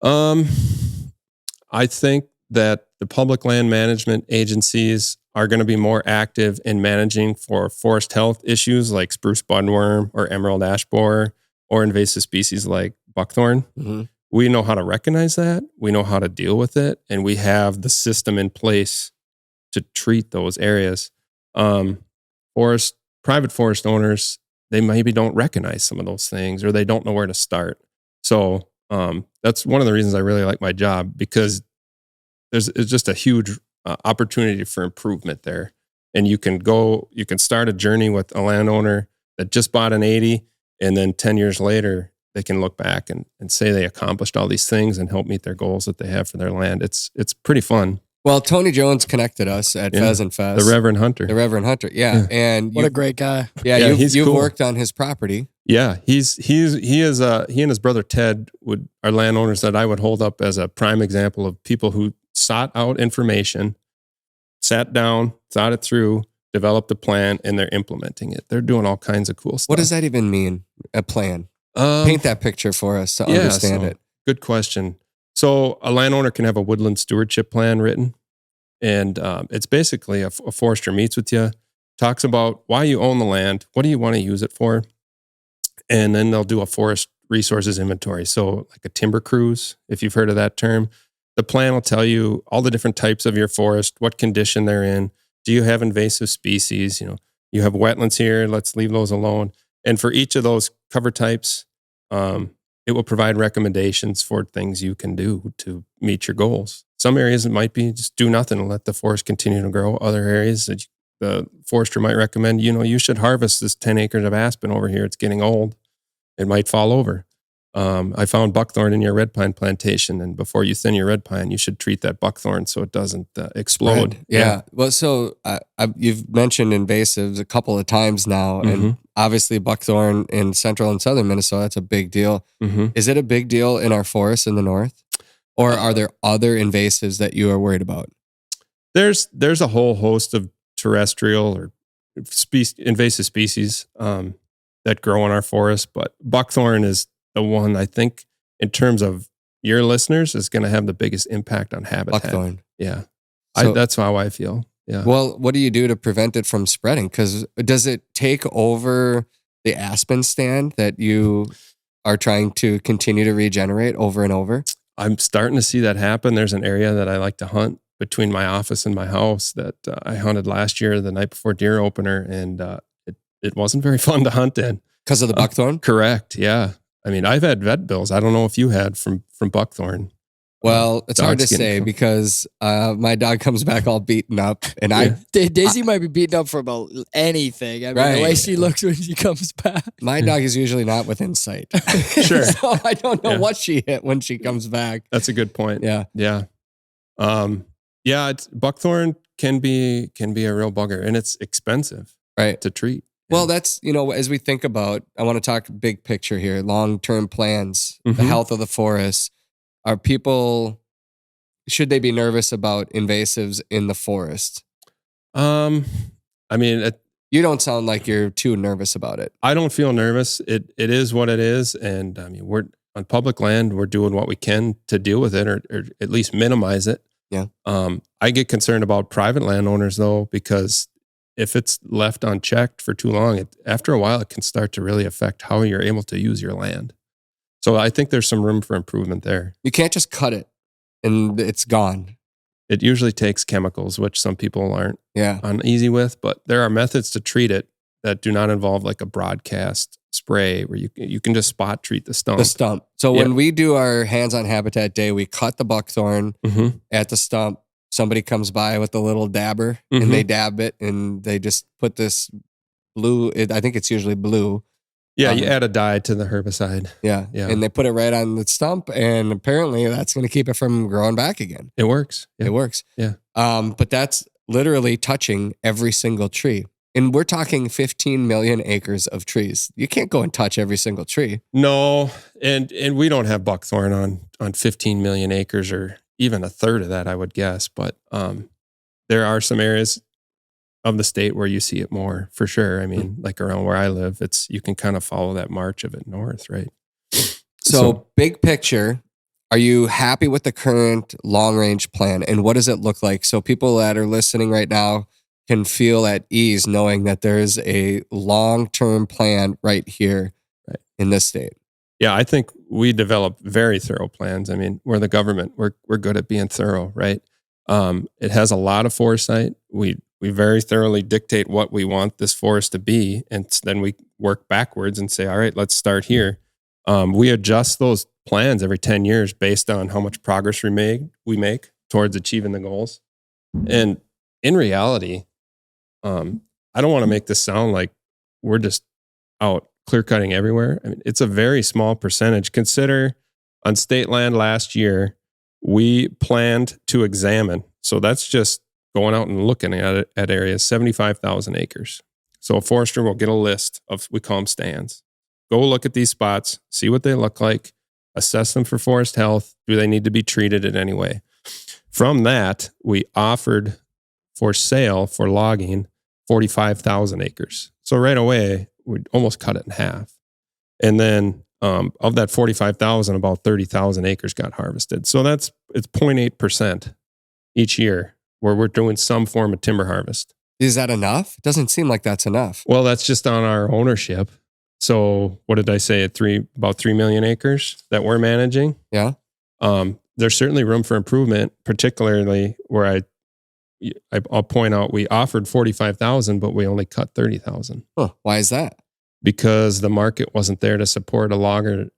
I think that the public land management agencies are going to be more active in managing for forest health issues like spruce budworm or emerald ash borer or invasive species like buckthorn. Mhm. we know how to recognize that. We know how to deal with it. And we have the system in place to treat those areas. Private forest owners, they maybe don't recognize some of those things, or they don't know where to start. So that's one of the reasons I really like my job, because it's just a huge opportunity for improvement there. And you can start a journey with a landowner that just bought an 80, and then 10 years later, they can look back and say they accomplished all these things and help meet their goals that they have for their land. It's pretty fun. Well, Tony Jones connected us at Pheasant Fest. The Reverend Hunter. Yeah. And what a great guy. Yeah, you've cool. worked on his property. Yeah, he and his brother Ted are landowners that I would hold up as a prime example of people who sought out information, sat down, thought it through, developed a plan, and they're implementing it. They're doing all kinds of cool stuff. What does that even mean? A plan? Paint that picture for us to understand it. Good question. So a landowner can have a woodland stewardship plan written, and it's basically a forester meets with you, talks about why you own the land, what do you want to use it for, and then they'll do a forest resources inventory. So like a timber cruise, if you've heard of that term, the plan will tell you all the different types of your forest, what condition they're in. Do you have invasive species? You have wetlands here, let's leave those alone. And for each of those cover types, it will provide recommendations for things you can do to meet your goals. Some areas it might be just do nothing and let the forest continue to grow. Other areas that the forester might recommend, you should harvest this 10 acres of aspen over here. It's getting old. It might fall over. I found buckthorn in your red pine plantation, and before you thin your red pine, you should treat that buckthorn so it doesn't explode. Yeah. Well, so you've mentioned invasives a couple of times now, and obviously buckthorn in central and southern Minnesota, that's a big deal. Is it a big deal in our forests in the north? Or are there other invasives that you are worried about? There's a whole host of terrestrial or invasive species that grow in our forests, but buckthorn is the one I think in terms of your listeners is going to have the biggest impact on habitat. Buckthorn. Yeah. So, that's how I feel. Yeah. Well, what do you do to prevent it from spreading? Because does it take over the aspen stand that you are trying to continue to regenerate over and over? I'm starting to see that happen. There's an area that I like to hunt between my office and my house that I hunted last year, the night before deer opener, and it wasn't very fun to hunt in. Because of the buckthorn? Correct. Yeah. I mean, I've had vet bills. I don't know if you had from buckthorn. Well, it's hard to say because my dog comes back all beaten up, and Daisy might be beaten up for about anything. I mean, the way she looks when she comes back. My dog is usually not within sight. Sure. So I don't know what she hit when she comes back. That's a good point. Yeah. Yeah. Buckthorn can be a real bugger, and it's expensive, right, to treat. Well, that's, as we think about, I want to talk big picture here, long-term plans, the health of the forest. Should they be nervous about invasives in the forest? I mean, you don't sound like you're too nervous about it. I don't feel nervous. It is what it is. And I mean, we're on public land. We're doing what we can to deal with it or at least minimize it. Yeah. I get concerned about private landowners though, because if it's left unchecked for too long, after a while, it can start to really affect how you're able to use your land. So I think there's some room for improvement there. You can't just cut it and it's gone. It usually takes chemicals, which some people aren't uneasy with, but there are methods to treat it that do not involve like a broadcast spray where you can just spot treat the stump. So when we do our hands-on habitat day, we cut the buckthorn at the stump. Somebody comes by with a little dabber and they dab it and they just put this blue, I think it's usually blue. Yeah, you add a dye to the herbicide. Yeah. And they put it right on the stump, and apparently that's going to keep it from growing back again. It works. Yeah. It works. Yeah. But that's literally touching every single tree. And we're talking 15 million acres of trees. You can't go and touch every single tree. No, and we don't have buckthorn on 15 million acres or even a third of that, I would guess. But there are some areas of the state where you see it more, for sure. I mean, like around where I live, you can kind of follow that march of it north, right? So big picture, are you happy with the current long-range plan? And what does it look like? So people that are listening right now can feel at ease knowing that there is a long-term plan right here in this state. Yeah, I think we develop very thorough plans. I mean, we're the government. We're good at being thorough, right? It has a lot of foresight. We very thoroughly dictate what we want this forest to be, and then we work backwards and say, all right, let's start here. We adjust those plans every 10 years based on how much progress we make towards achieving the goals. And in reality, I don't want to make this sound like we're just out clear cutting everywhere. I mean, it's a very small percentage. Consider on state land last year, we planned to examine. So that's just going out and looking at areas, 75,000 acres. So a forester will get a list of, we call them stands. Go look at these spots, see what they look like, assess them for forest health. Do they need to be treated in any way? From that, we offered for sale for logging 45,000 acres. So right away, we almost cut it in half. And then of that 45,000, about 30,000 acres got harvested. So it's 0.8% each year where we're doing some form of timber harvest. Is that enough? It doesn't seem like that's enough. Well, that's just on our ownership. So what did I say? About 3 million acres that we're managing. Yeah. There's certainly room for improvement, particularly where I'll point out we offered 45,000, but we only cut 30,000. Huh. Why is that? Because the market wasn't there to support a logger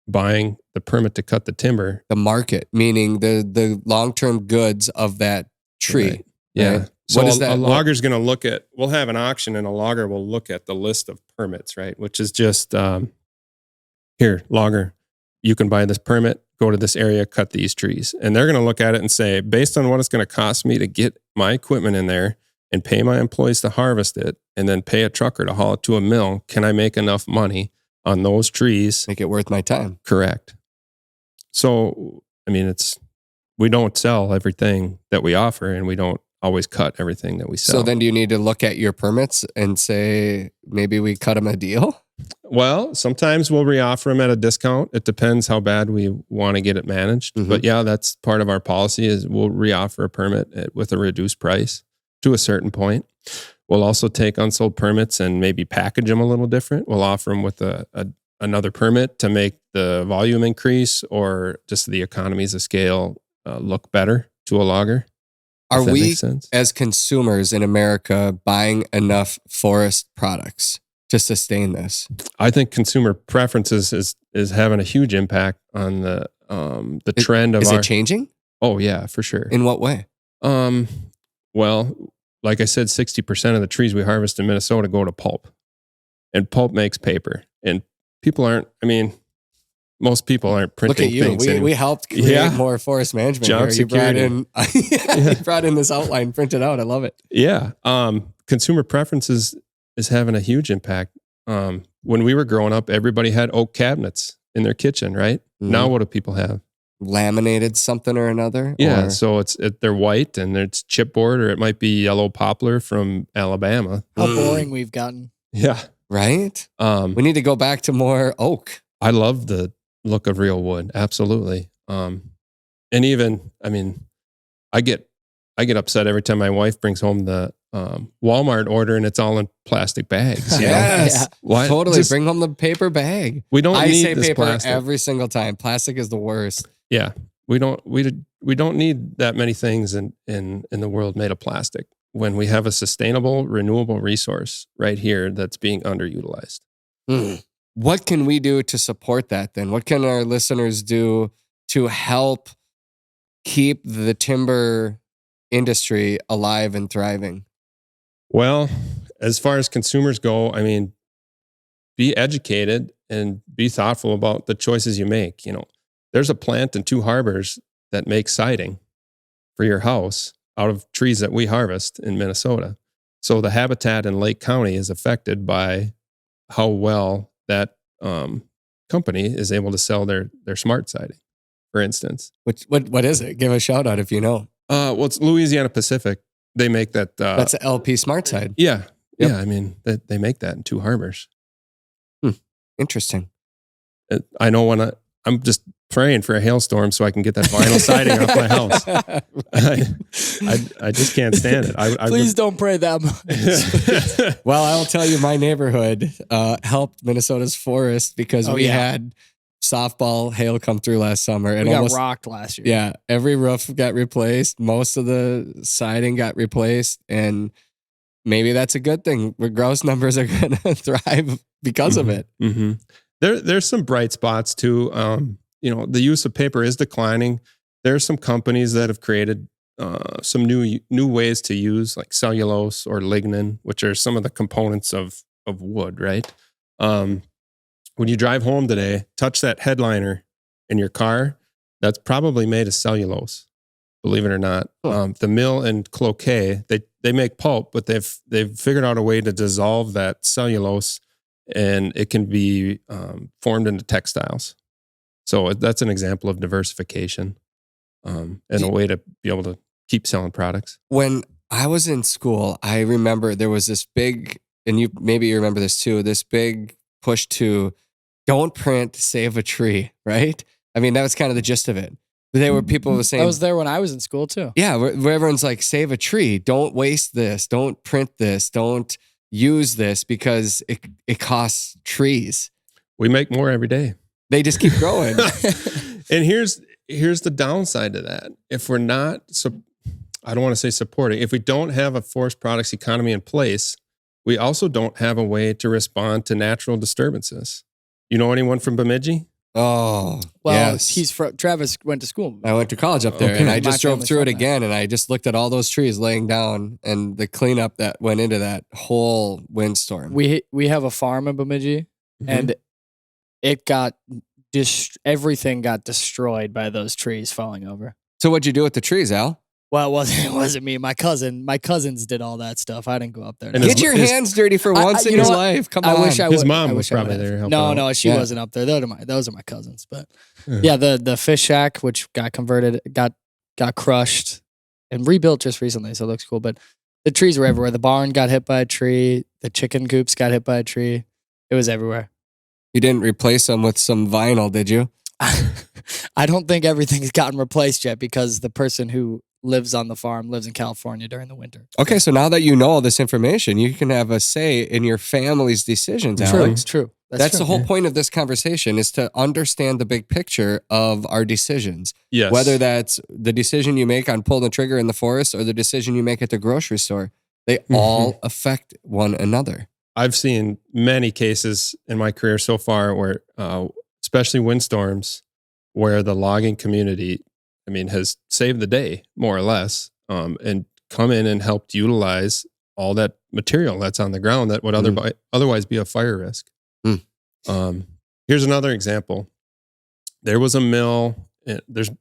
buying the permit to cut the timber. The market, meaning the long-term goods of that tree. Right. Yeah. Right? So What is that? a logger's going to we'll have an auction and a logger will look at the list of permits, right? Which is just, here, logger, you can buy this permit, go to this area, cut these trees. And they're going to look at it and say, based on what it's going to cost me to get my equipment in there and pay my employees to harvest it and then pay a trucker to haul it to a mill, can I make enough money on those trees? Make it worth my time. Correct. So, I mean, we don't sell everything that we offer and we don't always cut everything that we sell. So then do you need to look at your permits and say, maybe we cut them a deal? Well, sometimes we'll reoffer them at a discount. It depends how bad we want to get it managed. Mhm. But yeah, that's part of our policy is we'll reoffer a permit with a reduced price to a certain point. We'll also take unsold permits and maybe package them a little different. We'll offer them with another permit to make the volume increase or just the economies of scale look better to a logger. Are if that we, makes sense. as consumers in America, buying enough forest products to sustain this? I think consumer preferences is having a huge impact on the trend of Is it changing? Oh yeah, for sure. In what way? Well, like I said, 60% of the trees we harvest in Minnesota go to pulp, and pulp makes paper. And most people aren't Look printing at you. things anymore. We helped create more forest management Job here. You brought security. you brought in this outline printed out. I love it. Yeah. Consumer preferences is having a huge impact. When we were growing up, everybody had oak cabinets in their kitchen, right? Mhm. Now what do people have? Laminated something or another? Yeah, Or- so they're white and it's chipboard, or it might be yellow poplar from Alabama. How boring we've gotten. Yeah. right? We need to go back to more oak. I love the look of real wood. Absolutely. And even, I get upset every time my wife brings home the Walmart order and it's all in plastic bags. you know? Yes. Yeah. Why? Totally. Just- Bring home the paper bag. we don't I need say this paper plastic. every single time. Plastic is the worst. Yeah. We don't need that many things in the world made of plastic when we have a sustainable, renewable resource right here that's being underutilized. What can we do to support that then? What can our listeners do to help keep the timber industry alive and thriving? Well, as far as consumers go, be educated and be thoughtful about the choices you make. There's a plant in Two Harbors that makes siding for your house out of trees that we harvest in Minnesota. So the habitat in Lake County is affected by how well that company is able to sell their smart siding, for instance. What is it? Give a shout out if you know. Well, it's Louisiana Pacific. They make that. That's the LP Smart Side. Yeah. Yep. Yeah. They make that in Two Harbors. Interesting. I know when I'm just praying for a hailstorm so I can get that vinyl siding off my house. I just can't stand it. Please don't pray that much. Well, I'll tell you, my neighborhood helped Minnesota's forest because we yeah. had softball hail come through last summer, and We got almost rocked last year. yeah, every roof got replaced. Most of the siding got replaced, and maybe that's a good thing. Where grouse numbers are going to thrive because of it. Mm-hmm. There's some bright spots too. The use of paper is declining. There's some companies that have created some new ways to use like cellulose or lignin, which are some of the components of wood, right? When you drive home today, touch that headliner in your car. That's probably made of cellulose, believe it or not. The mill in Cloquet, they make pulp, but they've figured out a way to dissolve that cellulose, and it can be formed into textiles. So that's an example of diversification and a way to be able to keep selling products. When I was in school, I remember there was this big, and you remember this too, this big push to don't print, save a tree, right? I mean, that was kind of the gist of it. There were people saying, I was there when I was in school too. yeah, where everyone's like, save a tree, don't waste this, don't print this, don't use this because it costs trees. We make more every day. They just keep growing. And here's the downside to that. If we're not, I don't want to say supporting, if we don't have a forest products economy in place, we also don't have a way to respond to natural disturbances. You know anyone from Bemidji? Oh, Well, yes. Travis went to school. I went to college up there, Okay. and I My just drove family's through it from there. again, and I just looked at all those trees laying down and the cleanup that went into that whole windstorm. We have a farm in Bemidji, and it got everything got destroyed by those trees falling over. So what'd you do with the trees, Al? Well, it wasn't me. My cousins did all that stuff. I didn't go up there. And Get your hands dirty for once you in know your what? life. Come on. I wish I His would. mom I was wish I probably would have. there helping No, out. no, she Yeah. wasn't up there. Those are my cousins. But Yeah. yeah, the fish shack, which got converted, got crushed and rebuilt just recently, so it looks cool. But the trees were everywhere. The barn got hit by a tree. The chicken coops got hit by a tree. It was everywhere. You didn't replace them with some vinyl, did you? I don't think everything's gotten replaced yet because the person who lives on the farm lives in California during the winter. Okay, so now that you know all this information, you can have a say in your family's decisions, True, Alex. true. That's true. the whole point of this conversation, is to understand the big picture of our decisions. Yes. Whether that's the decision you make on pulling the trigger in the forest or the decision you make at the grocery store, they all affect one another. I've seen many cases in my career so far where, especially windstorms, where the logging community, has saved the day more or less, and come in and helped utilize all that material that's on the ground that would otherwise be a fire risk. Here's another example. There was a mill.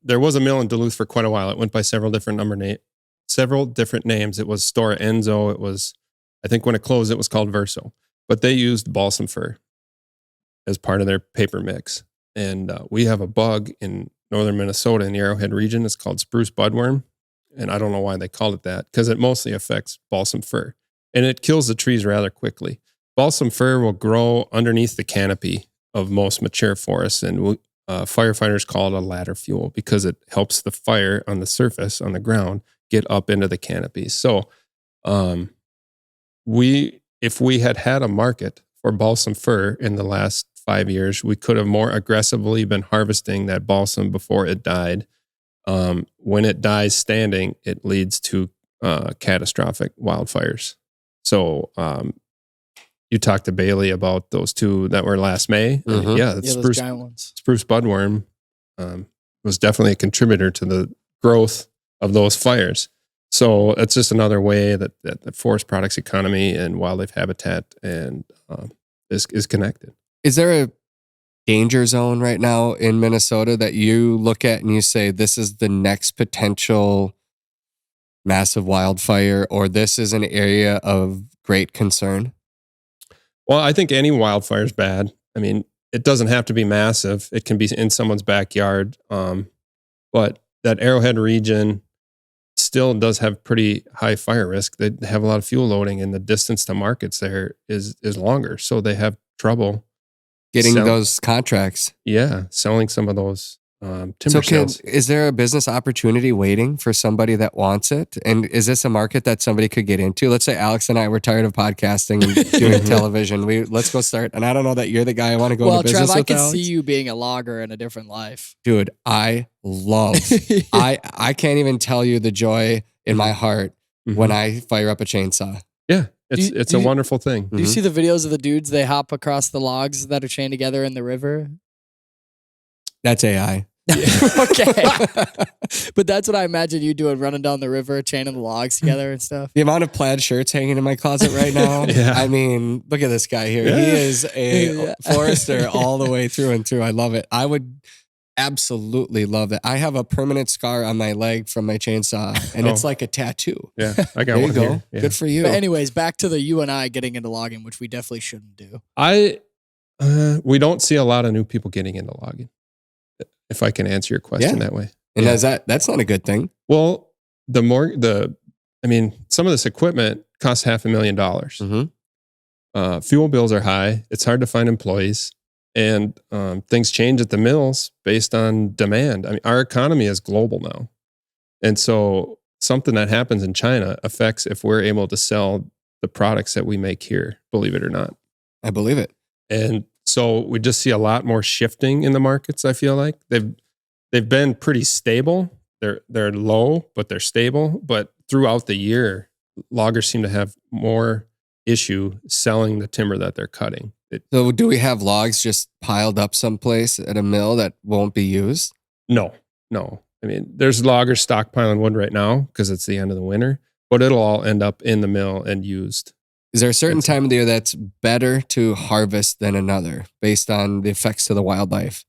There was a mill in Duluth for quite a while. It went by several different names. It was Stora Enzo. It was, I think when it closed, it was called Verso. But they used balsam fir as part of their paper mix. And we have a bug in northern Minnesota in the Arrowhead region. It's called spruce budworm. And I don't know why they call it that, because it mostly affects balsam fir. And it kills the trees rather quickly. Balsam fir will grow underneath the canopy of most mature forests. And firefighters call it a ladder fuel because it helps the fire on the surface, on the ground, get up into the canopies. So if we had a market for balsam fir in the last 5 years, we could have more aggressively been harvesting that balsam before it died. When it dies standing, it leads to catastrophic wildfires. So you talked to Bailey about those two that were last May. Yeah, those giant ones. Spruce budworm was definitely a contributor to the growth of those fires. So it's just another way that the forest products economy and wildlife habitat and is connected. Is there a danger zone right now in Minnesota that you look at and you say, this is the next potential massive wildfire, or this is an area of great concern? Well, I think any wildfire is bad. It doesn't have to be massive. It can be in someone's backyard. But that Arrowhead region still does have pretty high fire risk. They have a lot of fuel loading, and the distance to markets there is longer. So they have trouble Getting those contracts. Yeah, selling some of those timber sales. Is there a business opportunity waiting for somebody that wants it? And is this a market that somebody could get into? Let's say Alex and I were tired of podcasting and doing television. Let's go start. And I don't know that you're the guy I want to go into business Trev, with, I can Alex. see you being a logger in a different life. Dude, I love, I can't even tell you the joy in my heart when I fire up a chainsaw. Yeah, it's a wonderful thing. Do you see the videos of the dudes, they hop across the logs that are chained together in the river? That's AI. Okay. But that's what I imagine you doing, running down the river, chaining the logs together and stuff. The amount of plaid shirts hanging in my closet right now. Yeah. I mean, look at this guy here. Yeah. He is a forester all the way through and through. I love it. I would absolutely love that. I have a permanent scar on my leg from my chainsaw, and it's like a tattoo. Yeah, I got There you one go. here. Yeah. Good for you. But anyways, back to the you and I getting into logging, which we definitely shouldn't do. We don't see a lot of new people getting into logging, if I can answer your question that way. And that's not a good thing. Well, some of this equipment costs $500,000. Fuel bills are high. It's hard to find employees, and things change at the mills based on demand. I mean, our economy is global now, and so something that happens in China affects if we're able to sell the products that we make here. Believe it or not, I believe it. and so we just see a lot more shifting in the markets. I feel like they've been pretty stable. They're low, but they're stable. But throughout the year, loggers seem to have more issue selling the timber that they're cutting. So do we have logs just piled up someplace at a mill that won't be used? No. I mean, there's loggers stockpiling wood right now because it's the end of the winter, but it'll all end up in the mill and used. Is there a certain time of the year that's better to harvest than another based on the effects to the wildlife?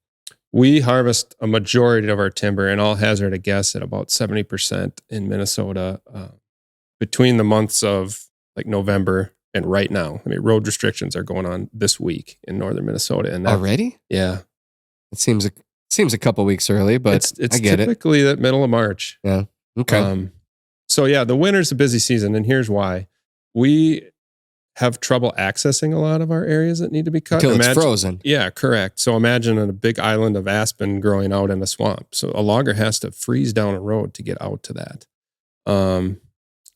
We harvest a majority of our timber, and I'll hazard a guess at about 70% in Minnesota between the months of like November and right now. I mean, road restrictions are going on this week in northern Minnesota. And already? Yeah. It seems a couple weeks early, but it's I get typically the middle of March. Yeah. Okay. So yeah, the winter's a busy season, and here's why. We have trouble accessing a lot of our areas that need to be cut. Until it's frozen. Yeah, correct. So imagine a big island of aspen growing out in a swamp. So a logger has to freeze down a road to get out to that.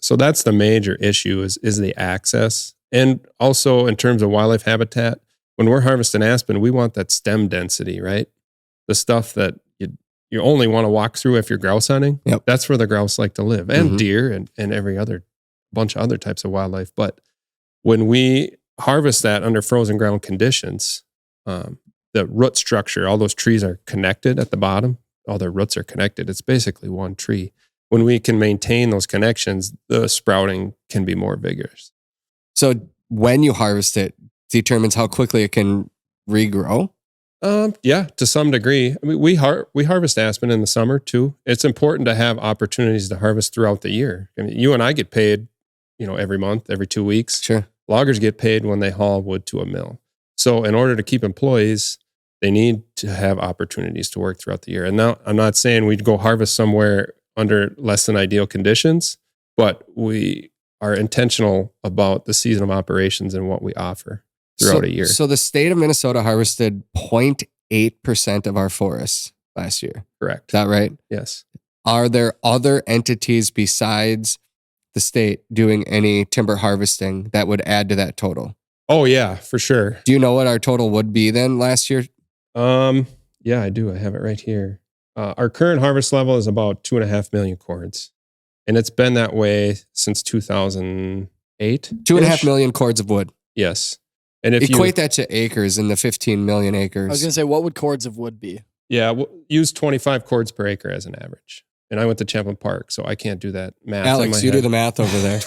So that's the major issue is the access. And also in terms of wildlife habitat, when we're harvesting aspen, we want that stem density, right? The stuff that you only want to walk through if you're grouse hunting. Yep. That's where the grouse like to live, and deer and every other bunch of other types of wildlife. But when we harvest that under frozen ground conditions, the root structure, all those trees are connected at the bottom. All their roots are connected. It's basically one tree. When we can maintain those connections, the sprouting can be more vigorous. So when you harvest it determines how quickly it can regrow? Yeah, to some degree. I mean, we harvest aspen in the summer too. It's important to have opportunities to harvest throughout the year. I mean, you and I get paid, every month, every 2 weeks. Sure. Loggers get paid when they haul wood to a mill. So in order to keep employees, they need to have opportunities to work throughout the year. And now I'm not saying we'd go harvest somewhere under less than ideal conditions, but we are intentional about the season of operations and what we offer throughout a year. So the state of Minnesota harvested 0.8% of our forests last year. Correct. Is that right? Yes. Are there other entities besides the state doing any timber harvesting that would add to that total? Oh yeah, for sure. Do you know what our total would be then last year? Yeah, I do. I have it right here. Our current harvest level is about 2.5 million cords. And it's been that way since 2008. 2.5 million cords of wood. Yes. And if equate that to acres in the 15 million acres. I was going to say, what would cords of wood be? Yeah, we'll use 25 cords per acre as an average. And I went to Champlin Park, so I can't do that math. Alex, you do the math over there.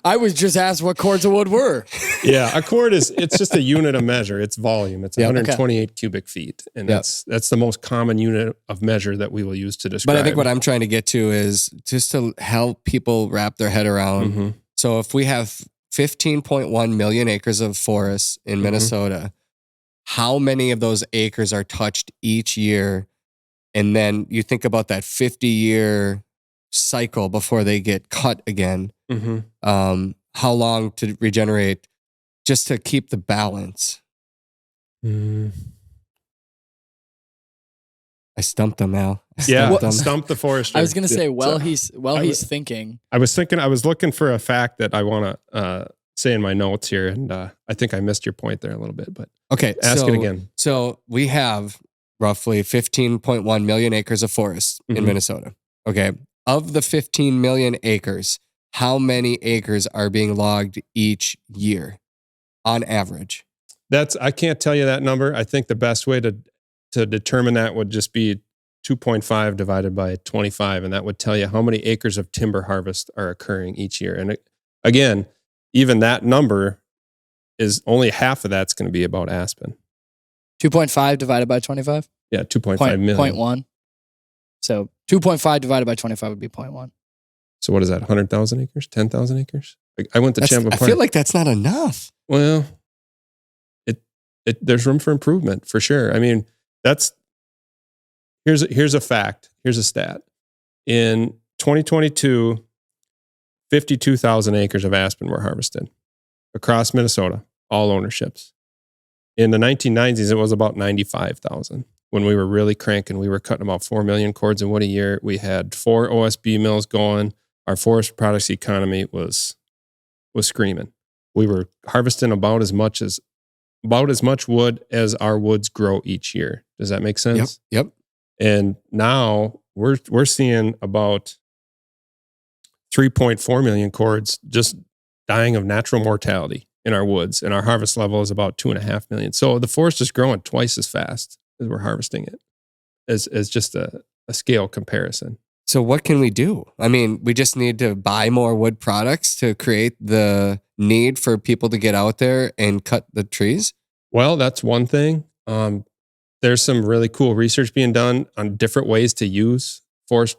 I was just asked what cords of wood were. Yeah, a cord it's just a unit of measure. It's volume. It's 128 cubic feet. And that's the most common unit of measure that we will use to describe. But I think what I'm trying to get to is just to help people wrap their head around. Mm-hmm. So if we have 15.1 million acres of forests in Minnesota, how many of those acres are touched each year? And then you think about that 50-year cycle before they get cut again. How long to regenerate just to keep the balance? I stumped him, Al. Stump the forester. I was going to say, he's thinking. I was looking for a fact that I want to say in my notes here, and I think I missed your point there a little bit, but okay, ask it again. So we have roughly 15.1 million acres of forest in Minnesota. Okay. Of the 15 million acres, how many acres are being logged each year on average? I can't tell you that number. I think the best way to determine that would just be 2.5 divided by 25, and that would tell you how many acres of timber harvest are occurring each year. And again, even that number is only half of that's going to be about aspen. 2.5 divided by 25? Yeah, 2.5 million. 0.1. So 2.5 divided by 25 would be 0.1. So what is that, 100,000 acres, 10,000 acres? I went to Champlain Park. I feel like that's not enough. Well, there's room for improvement for sure. I mean, here's a fact. Here's a stat. In 2022, 52,000 acres of aspen were harvested across Minnesota, all ownerships. In the 1990s, it was about 95,000. When we were really cranking, we were cutting about 4 million cords in wood a year. We had 4 OSB mills going. Our forest products economy was screaming. We were harvesting about as much wood as our woods grow each year. Does that make sense? Yep. And now we're seeing about 3.4 million cords just dying of natural mortality in our woods, and our harvest level is about 2.5 million. So the forest is growing twice as fast as we're harvesting it, as just a scale comparison. So what can we do? I mean, we just need to buy more wood products to create the need for people to get out there and cut the trees? Well, that's one thing. There's some really cool research being done on different ways to use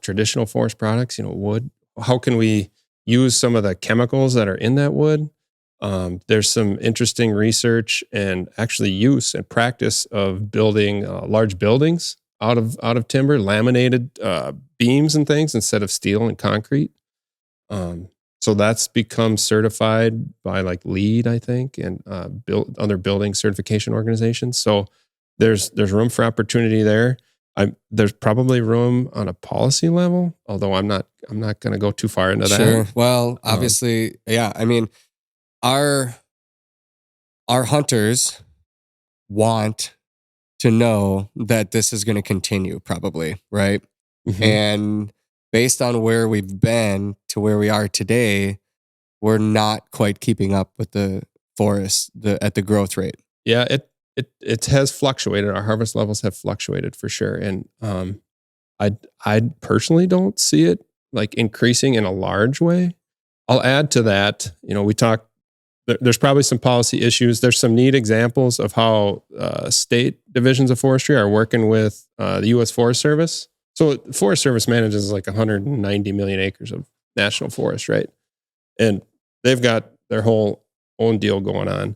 traditional forest products, wood. How can we use some of the chemicals that are in that wood? There's some interesting research and actually use and practice of building large buildings out of timber, laminated beams and things instead of steel and concrete. So that's become certified by like LEED, I think, and other building certification organizations. So there's room for opportunity there. There's probably room on a policy level, although I'm not going to go too far into that. Sure. Well, obviously, yeah. I mean, our hunters want to know that this is going to continue, probably, right? Mm-hmm. And based on where we've been to where we are today, we're not quite keeping up with the forest at the growth rate. Yeah, it has fluctuated. Our harvest levels have fluctuated for sure, and I personally don't see it like increasing in a large way. I'll add to that. We talk. There's probably some policy issues. There's some neat examples of how state divisions of forestry are working with the U.S. Forest Service. So the Forest Service manages like 190 million acres of national forest, right? And they've got their whole own deal going on.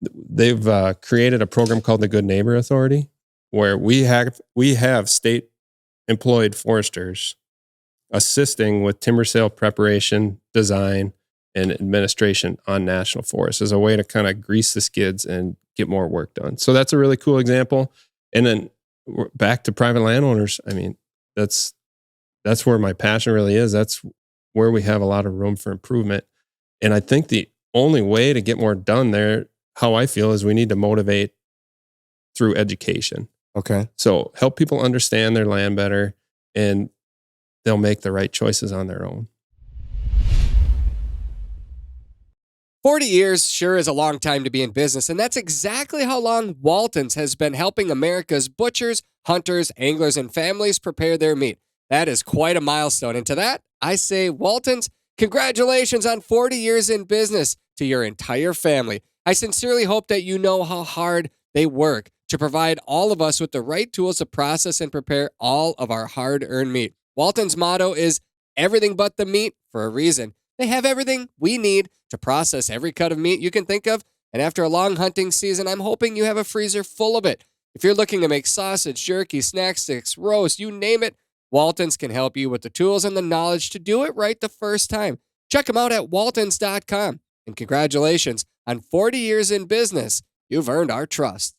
They've created a program called the Good Neighbor Authority, where we have state employed foresters assisting with timber sale preparation, design, and administration on national forests as a way to kind of grease the skids and get more work done. So that's a really cool example. And then back to private landowners. I mean, that's where my passion really is. That's where we have a lot of room for improvement. And I think the only way to get more done there, how I feel, is we need to motivate through education. Okay. So help people understand their land better, and they'll make the right choices on their own. 40 years sure is a long time to be in business, and that's exactly how long Walton's has been helping America's butchers, hunters, anglers, and families prepare their meat. That is quite a milestone, and to that, I say, Walton's, congratulations on 40 years in business to your entire family. I sincerely hope that you know how hard they work to provide all of us with the right tools to process and prepare all of our hard-earned meat. Walton's motto is everything but the meat for a reason. They have everything we need to process every cut of meat you can think of, and after a long hunting season, I'm hoping you have a freezer full of it. If you're looking to make sausage, jerky, snack sticks, roast, you name it, Walton's can help you with the tools and the knowledge to do it right the first time. Check them out at waltons.com. And congratulations on 40 years in business. You've earned our trust.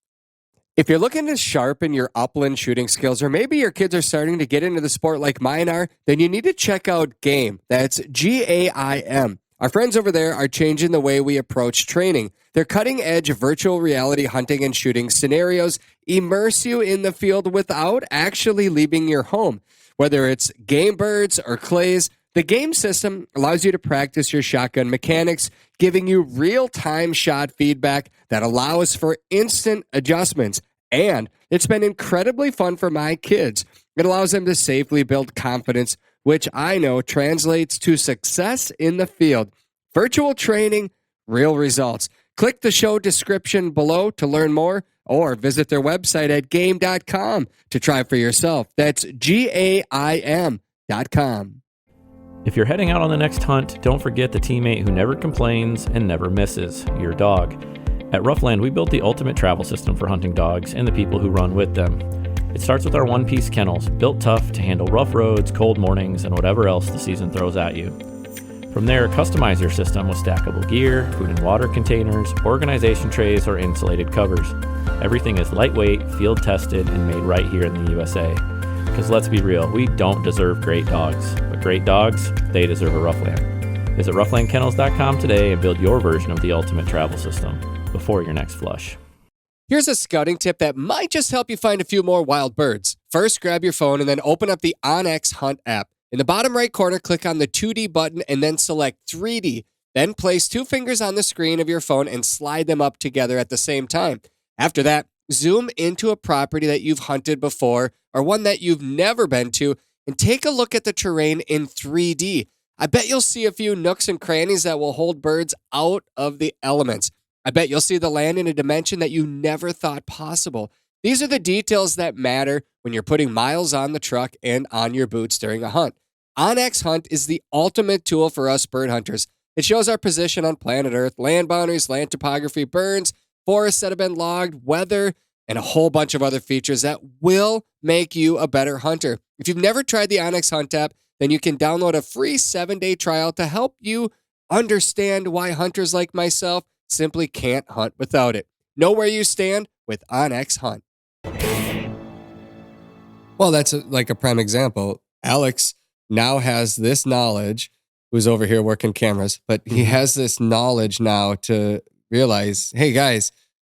If you're looking to sharpen your upland shooting skills, or maybe your kids are starting to get into the sport like mine are, then you need to check out GAIM. That's GAIM. Our friends over there are changing the way we approach training. Their cutting-edge virtual reality hunting and shooting scenarios immerse you in the field without actually leaving your home. Whether it's game birds or clays, the GAIM system allows you to practice your shotgun mechanics, giving you real-time shot feedback that allows for instant adjustments. And it's been incredibly fun for my kids. It allows them to safely build confidence, which I know translates to success in the field. Virtual training, real results. Click the show description below to learn more, or visit their website at game.com to try for yourself. That's GAIM.com. If you're heading out on the next hunt, don't forget the teammate who never complains and never misses, your dog. At Roughland, we built the ultimate travel system for hunting dogs and the people who run with them. It starts with our one-piece kennels, built tough to handle rough roads, cold mornings, and whatever else the season throws at you. From there, customize your system with stackable gear, food and water containers, organization trays, or insulated covers. Everything is lightweight, field-tested, and made right here in the USA. Because let's be real, we don't deserve great dogs, but great dogs, they deserve a Roughland. Visit roughlandkennels.com today and build your version of the ultimate travel system before your next flush. Here's a scouting tip that might just help you find a few more wild birds. First, grab your phone and then open up the onX Hunt app. In the bottom right corner, click on the 2D button and then select 3D. Then place 2 fingers on the screen of your phone and slide them up together at the same time. After that, zoom into a property that you've hunted before or one that you've never been to and take a look at the terrain in 3D. I bet you'll see a few nooks and crannies that will hold birds out of the elements. I bet you'll see the land in a dimension that you never thought possible. These are the details that matter when you're putting miles on the truck and on your boots during a hunt. onX Hunt is the ultimate tool for us bird hunters. It shows our position on planet Earth, land boundaries, land topography, burns, forests that have been logged, weather, and a whole bunch of other features that will make you a better hunter. If you've never tried the onX Hunt app, then you can download a free 7-day trial to help you understand why hunters like myself simply can't hunt without it. Know where you stand with onX Hunt. Well, that's like a prime example. Alex now has this knowledge, who's over here working cameras, but he has this knowledge now to realize, hey guys,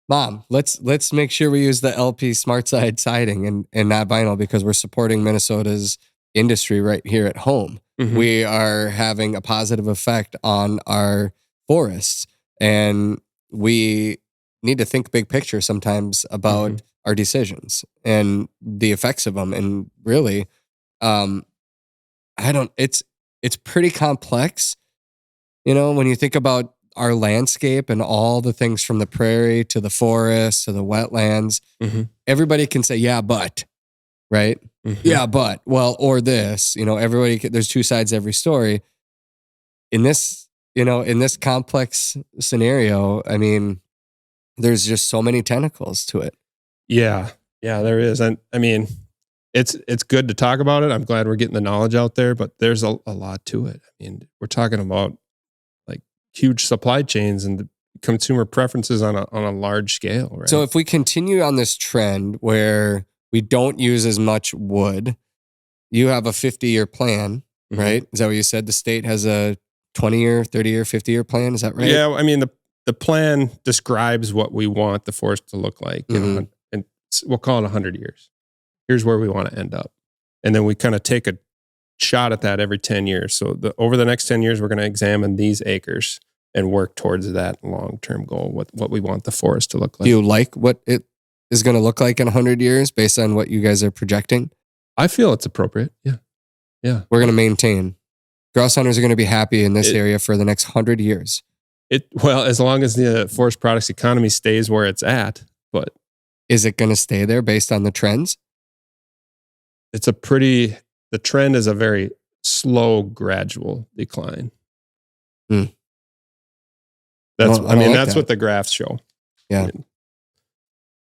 Mom, let's make sure we use the LP Smart Side siding and not vinyl because we're supporting Minnesota's industry right here at home. Mm-hmm. We are having a positive effect on our forests. And we need to think big picture sometimes about our decisions and the effects of them. And really, it's pretty complex. You know, when you think about our landscape and all the things from the prairie to the forest to the wetlands, everybody can say, yeah, but, right? Yeah, but, well, or this, you know, there's 2 sides to every story. In this complex scenario, I mean, there's just so many tentacles to it. Yeah, there is. And I mean, it's good to talk about it. I'm glad we're getting the knowledge out there, but there's a lot to it. I mean, we're talking about like huge supply chains and the consumer preferences on a large scale, right? So if we continue on this trend where we don't use as much wood, you have a 50-year plan, right? Is that what you said? The state has a 20-year, 30-year, 50-year plan. Is that right? Yeah. I mean, the plan describes what we want the forest to look like, you know, and we'll call it 100 years. Here's where we want to end up. And then we kind of take a shot at that every 10 years. So over the next 10 years, we're going to examine these acres and work towards that long-term goal, what we want the forest to look like. Do you like what it is going to look like in 100 years based on what you guys are projecting? I feel it's appropriate. Yeah. We're going to maintain. Grouse hunters are going to be happy in this area for the next 100 years. Well, as long as the forest products economy stays where it's at, but is it going to stay there based on the trends? The trend is a very slow, gradual decline. That's what the graphs show. Yeah.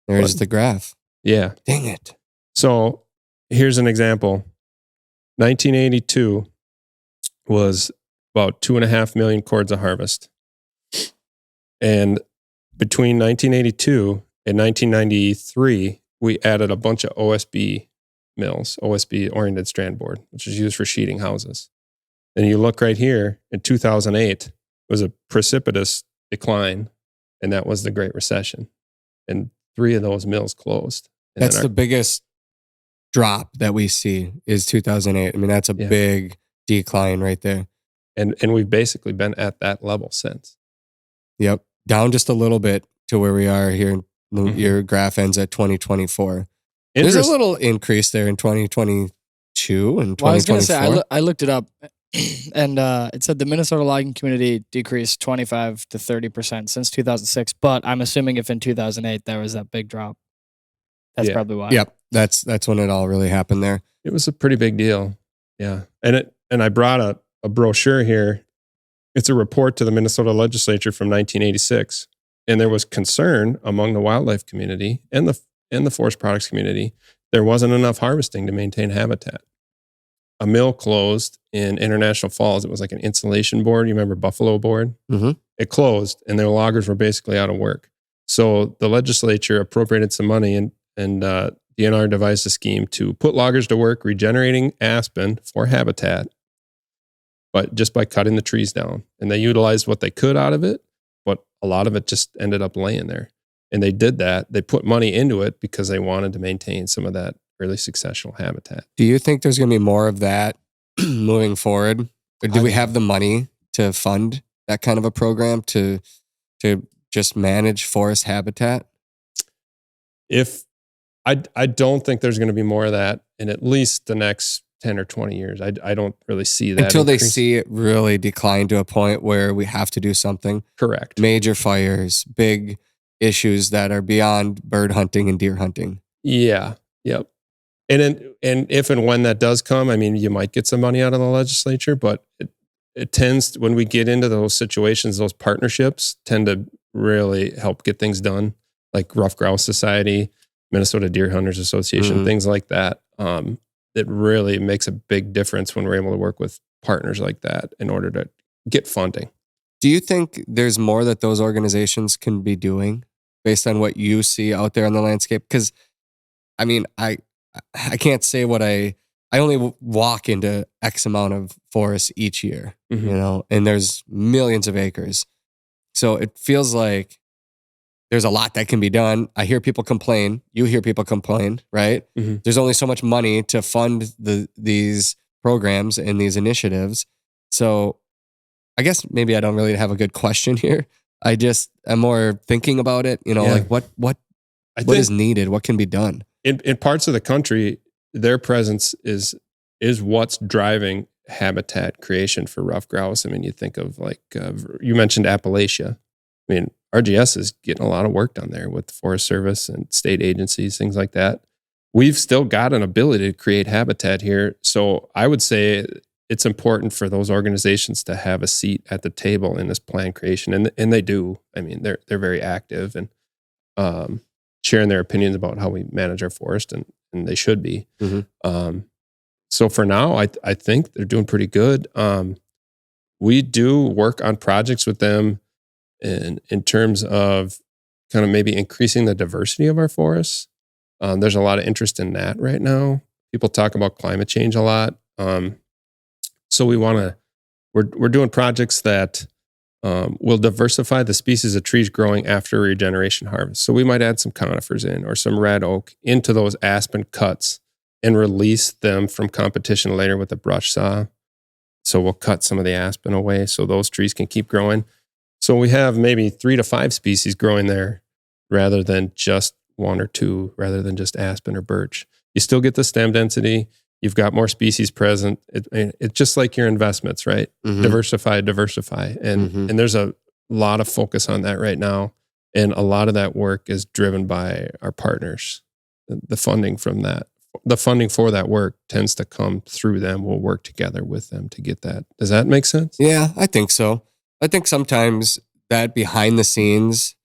There's the graph. Yeah. Dang it. So here's an example. 1982 was about 2.5 million cords of harvest. And between 1982 In 1993, we added a bunch of OSB mills, OSB oriented strand board, which is used for sheeting houses. And you look right here, in 2008, it was a precipitous decline, and that was the Great Recession. And 3 of those mills closed. And That's the biggest drop that we see is 2008. I mean, that's a big decline right there. And we've basically been at that level since. Yep. Down just a little bit to where we are here. Your graph ends at 2024. There's a little increase there in 2022 and 2024. Well, I was going to say, I looked it up, and it said the Minnesota logging community decreased 25 to 30% since 2006. But I'm assuming if in 2008 there was that big drop, that's probably why. Yep, that's when it all really happened there. It was a pretty big deal. Yeah, and I brought a brochure here. It's a report to the Minnesota legislature from 1986, and there was concern among the wildlife community and the forest products community. There wasn't enough harvesting to maintain habitat. A mill closed in International Falls. It was like an insulation board. You remember Buffalo board? Mm-hmm. It closed, and their loggers were basically out of work. So the legislature appropriated some money, and DNR devised a scheme to put loggers to work regenerating aspen for habitat, but just by cutting the trees down. And they utilized what they could out of it, but a lot of it just ended up laying there. And they did that. They put money into it because they wanted to maintain some of that really successful habitat. Do you think there's going to be more of that moving forward? Or do we have the money to fund that kind of a program to just manage forest habitat? I don't think there's going to be more of that in at least the next 10 or 20 years. I don't really see that. Until they see it really decline to a point where we have to do something. Correct. Major fires, big issues that are beyond bird hunting and deer hunting. Yeah. Yep. And if and when that does come, I mean, you might get some money out of the legislature, but it tends, when we get into those situations, those partnerships tend to really help get things done, like Ruffed Grouse Society, Minnesota Deer Hunters Association, things like that. It really makes a big difference when we're able to work with partners like that in order to get funding. Do you think there's more that those organizations can be doing based on what you see out there on the landscape? Because, I mean, I can't say what I only walk into X amount of forests each year, you know, and there's millions of acres. So it feels like there's a lot that can be done. I hear people complain. You hear people complain, right? Mm-hmm. There's only so much money to fund these programs and these initiatives. So I guess maybe I don't really have a good question here. I'm more thinking about it, you know, like what is needed? What can be done? In parts of the country, their presence is what's driving habitat creation for ruffed grouse. I mean, you think of like, you mentioned Appalachia. I mean, RGS is getting a lot of work done there with the Forest Service and state agencies, things like that. We've still got an ability to create habitat here. So I would say it's important for those organizations to have a seat at the table in this plan creation. And they do. I mean, they're very active and sharing their opinions about how we manage our forest, and they should be. So for now, I think they're doing pretty good. We do work on projects with them in terms of kind of maybe increasing the diversity of our forests. There's a lot of interest in that right now. People talk about climate change a lot. So we're doing projects that will diversify the species of trees growing after regeneration harvest. So we might add some conifers in or some red oak into those aspen cuts and release them from competition later with a brush saw. So we'll cut some of the aspen away so those trees can keep growing. So we have maybe 3 to 5 species growing there rather than just 1 or 2, rather than just aspen or birch. You still get the stem density. You've got more species present. It's just like your investments, right? Diversify. And there's a lot of focus on that right now. And a lot of that work is driven by our partners. The funding from that, the funding for that work tends to come through them. We'll work together with them to get that. Does that make sense? Yeah, I think so. I think sometimes that behind the scenes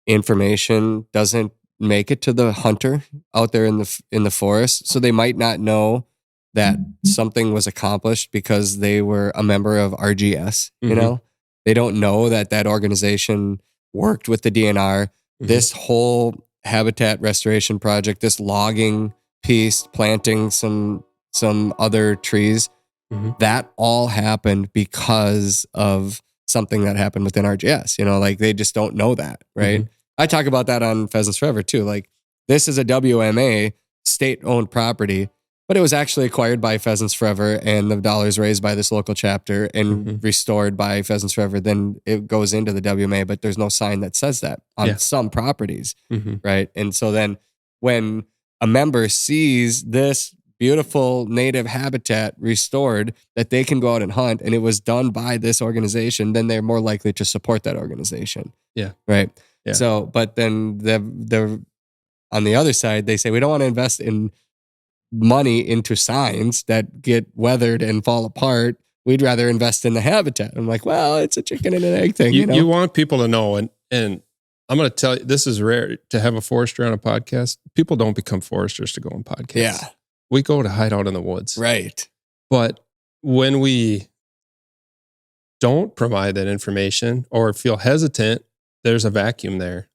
information doesn't make it to the hunter out there in the forest. So they might not know that something was accomplished because they were a member of RGS, you know? They don't know that organization worked with the DNR, this whole habitat restoration project, this logging piece, planting some other trees, that all happened because of something that happened within RGS. Like they just don't know that, right? I talk about that on Pheasants Forever too. Like this is a WMA state-owned property, but it was actually acquired by Pheasants Forever, and the dollars raised by this local chapter and restored by Pheasants Forever. Then it goes into the WMA, but there's no sign that says that on some properties, right? And so then when a member sees this beautiful native habitat restored that they can go out and hunt, and it was done by this organization, then they're more likely to support that organization. Yeah. Right. Yeah. So, but then the on the other side, they say we don't want to invest in money into signs that get weathered and fall apart. We'd rather invest in the habitat. I'm like, well, it's a chicken and an egg thing. You want people to know, and I'm going to tell you, this is rare to have a forester on a podcast. People don't become foresters to go on podcasts. Yeah. We go to hide out in the woods. Right. But when we don't provide that information or feel hesitant, there's a vacuum there.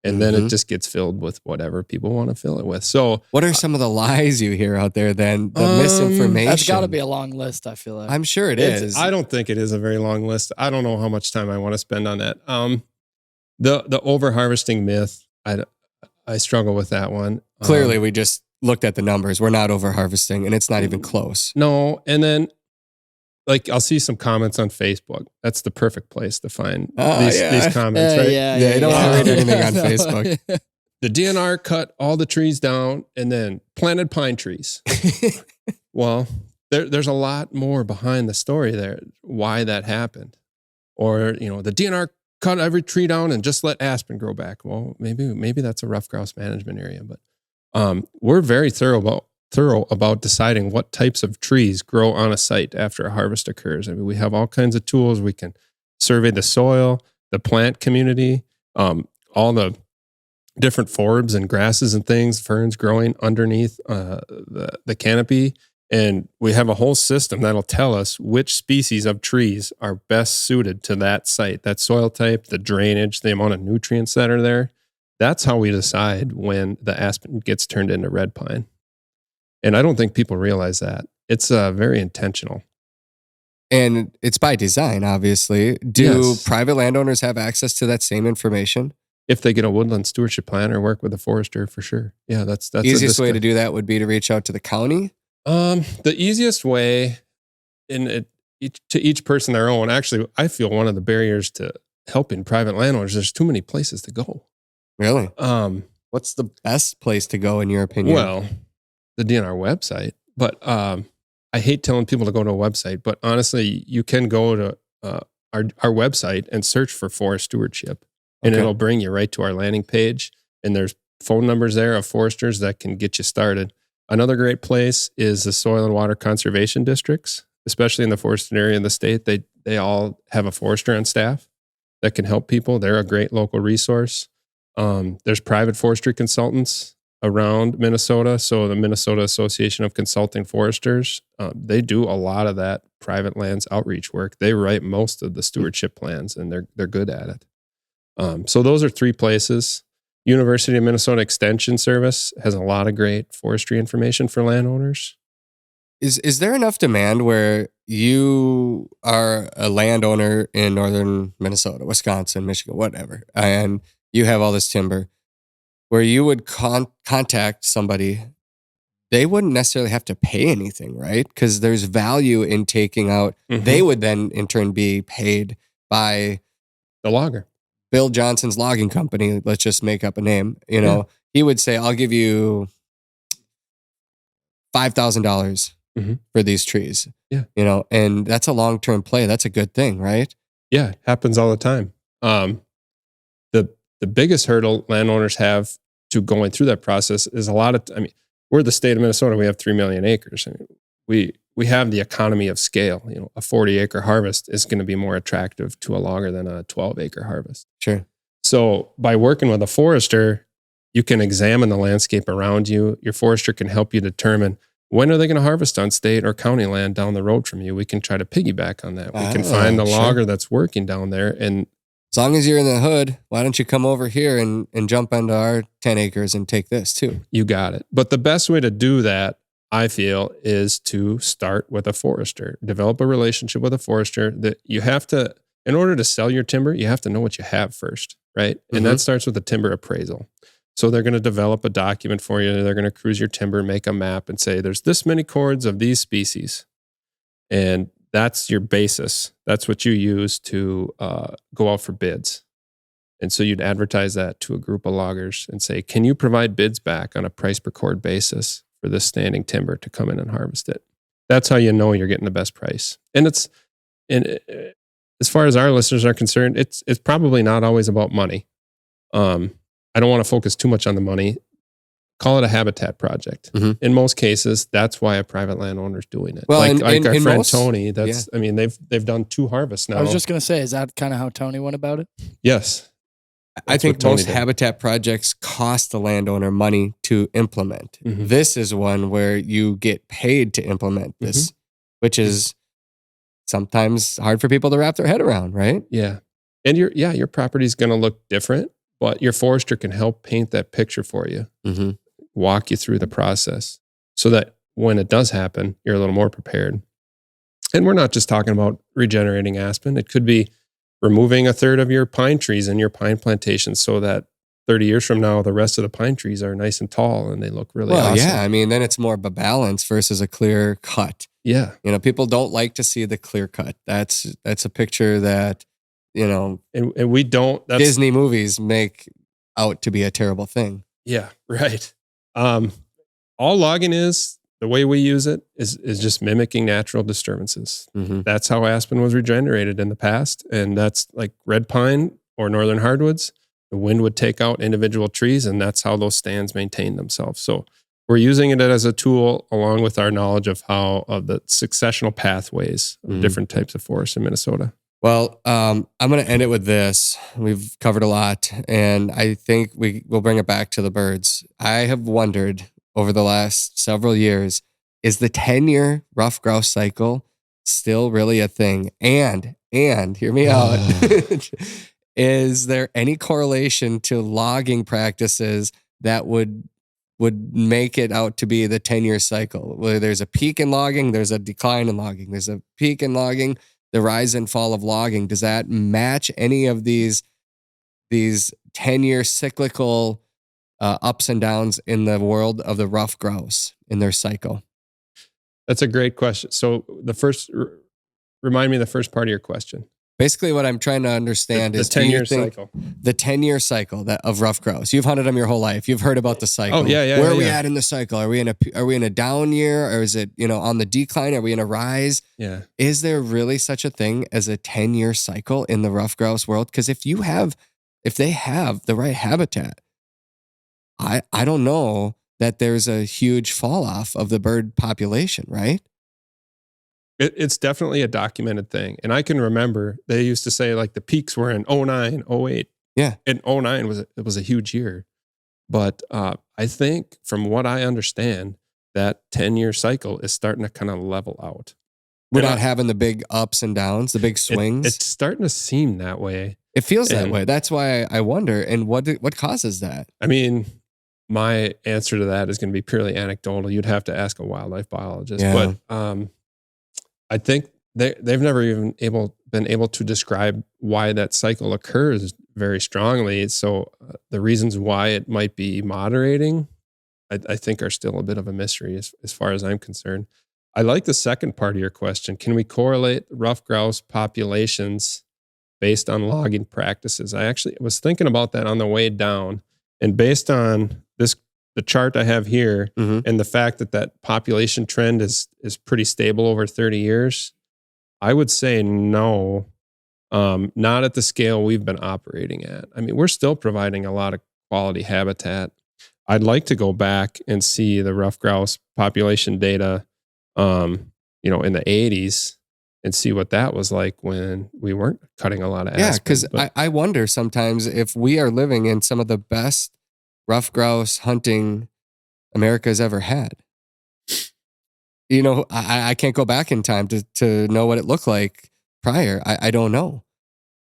And then it just gets filled with whatever people want to fill it with. So what are some of the lies you hear out there then? The misinformation? That's got to be a long list, I feel like. I'm sure it is. I don't think it is a very long list. I don't know how much time I want to spend on that. The over-harvesting myth, I struggle with that one. Clearly, we just looked at the numbers. We're not over-harvesting, and it's not even close. No, and then like I'll see some comments on Facebook. That's the perfect place to find these comments, right? Yeah, you don't want to read anything on Facebook. The DNR cut all the trees down and then planted pine trees. Well, there's a lot more behind the story there, why that happened. Or, the DNR cut every tree down and just let aspen grow back. Well, maybe that's a rough grouse management area, but we're very thorough about deciding what types of trees grow on a site after a harvest occurs. I mean, we have all kinds of tools. We can survey the soil, the plant community, all the different forbs and grasses and things, ferns growing underneath the canopy. And we have a whole system that'll tell us which species of trees are best suited to that site, that soil type, the drainage, the amount of nutrients that are there. That's how we decide when the aspen gets turned into red pine. And I don't think people realize that. It's very intentional. And it's by design, obviously. Do private landowners have access to that same information? If they get a woodland stewardship plan or work with a forester, for sure. Yeah, that's the easiest way to do that would be to reach out to the county. The easiest way, to each person their own. Actually, I feel one of the barriers to helping private landowners, there's too many places to go. Really? What's the best place to go in your opinion? Well, the DNR website, but I hate telling people to go to a website, but honestly, you can go to our website and search for forest stewardship, and it'll bring you right to our landing page. And there's phone numbers there of foresters that can get you started. Another great place is the soil and water conservation districts, especially in the forested area of the state. They all have a forester on staff that can help people. They're a great local resource. There's private forestry consultants around Minnesota. So the Minnesota Association of Consulting Foresters, they do a lot of that private lands outreach work. They write most of the stewardship plans, and they're good at it. So those are three places. University of Minnesota Extension Service has a lot of great forestry information for landowners. Is there enough demand where you are a landowner in northern Minnesota, Wisconsin, Michigan, whatever, and you have all this timber, where you would contact somebody, they wouldn't necessarily have to pay anything, right? Because there's value in taking out. They would then in turn be paid by the logger. Bill Johnson's logging company. Let's just make up a name. He would say, "I'll give you $5,000 for these trees." Yeah, and that's a long-term play. That's a good thing, right? Yeah, happens all the time. The biggest hurdle landowners have to going through that process is we're the state of Minnesota. We have 3 million acres. We have the economy of scale. A 40-acre harvest is going to be more attractive to a logger than a 12-acre harvest. Sure. So by working with a forester, you can examine the landscape around you. Your forester can help you determine when are they going to harvest on state or county land down the road from you. We can try to piggyback on that. We can find the logger that's working down there, and as long as you're in the hood, why don't you come over here and jump onto our 10 acres and take this too? You got it. But the best way to do that, I feel, is to start with a forester. Develop a relationship with a forester. That you have to, in order to sell your timber, you have to know what you have first, right? And that starts with a timber appraisal. So they're going to develop a document for you. They're going to cruise your timber, make a map, and say, there's this many cords of these species. And that's your basis. That's what you use to go out for bids. And so you'd advertise that to a group of loggers and say, can you provide bids back on a price per cord basis for this standing timber to come in and harvest it? That's how you know you're getting the best price. And as far as our listeners are concerned, it's probably not always about money. I don't want to focus too much on the money. Call it a habitat project. In most cases, that's why a private landowner is doing it. Well, like our friend Tony, I mean, they've done 2 harvests now. I was just going to say, is that kind of how Tony went about it? Yes. I think most habitat projects cost the landowner money to implement. This is one where you get paid to implement this, which is sometimes hard for people to wrap their head around, right? Yeah. And your property's going to look different, but your forester can help paint that picture for you. Walk you through the process so that when it does happen, you're a little more prepared. And we're not just talking about regenerating aspen. It could be removing a third of your pine trees in your pine plantation so that 30 years from now, the rest of the pine trees are nice and tall and they look really awesome. Yeah. I mean, then it's more of a balance versus a clear cut. Yeah. People don't like to see the clear cut. That's a picture that, and we don't, Disney movies make out to be a terrible thing. Yeah. Right. All logging is, the way we use it is just mimicking natural disturbances. That's how aspen was regenerated in the past. And that's like red pine or northern hardwoods. The wind would take out individual trees, and that's how those stands maintain themselves. So we're using it as a tool along with our knowledge of the successional pathways of different types of forests in Minnesota. Well, I'm going to end it with this. We've covered a lot, and I think we'll bring it back to the birds. I have wondered over the last several years, is the 10-year ruffed grouse cycle still really a thing? And hear me out. Is there any correlation to logging practices that would make it out to be the 10-year cycle? Where there's a peak in logging, there's a decline in logging. There's a peak in logging, the rise and fall of logging. Does that match any of these 10-year cyclical ups and downs in the world of the ruffed grouse in their cycle? That's a great question. So remind me the first part of your question. Basically, what I'm trying to understand is the 10-year cycle. The 10-year cycle of ruffed grouse. You've hunted them your whole life. You've heard about the cycle. Oh yeah. Where are we at in the cycle? Are we in a down year, or is it on the decline? Are we in a rise? Yeah. Is there really such a thing as a 10-year cycle in the ruffed grouse world? Because if they have the right habitat, I don't know that there's a huge fall off of the bird population, right? It's definitely a documented thing. And I can remember they used to say like the peaks were in 09, 08. Yeah. And 09 was a huge year. But I think from what I understand, that 10-year cycle is starting to kind of level out. We're not having the big ups and downs, the big swings. It's starting to seem that way. It feels that way. That's why I wonder. And what causes that? I mean, my answer to that is going to be purely anecdotal. You'd have to ask a wildlife biologist. Yeah. But I think they've never even been able to describe why that cycle occurs very strongly. So the reasons why it might be moderating, I think are still a bit of a mystery as far as I'm concerned. I like the second part of your question. Can we correlate ruffed grouse populations based on logging practices? I actually was thinking about that on the way down. And based on the chart I have here and the fact that population trend is pretty stable over 30 years, I would say no, not at the scale we've been operating at. I mean, we're still providing a lot of quality habitat. I'd like to go back and see the ruffed grouse population data, in the 80s and see what that was like when we weren't cutting a lot of aspen. Yeah, because I wonder sometimes if we are living in some of the best ruffed grouse hunting America's ever had. I can't go back in time to know what it looked like prior. I don't know.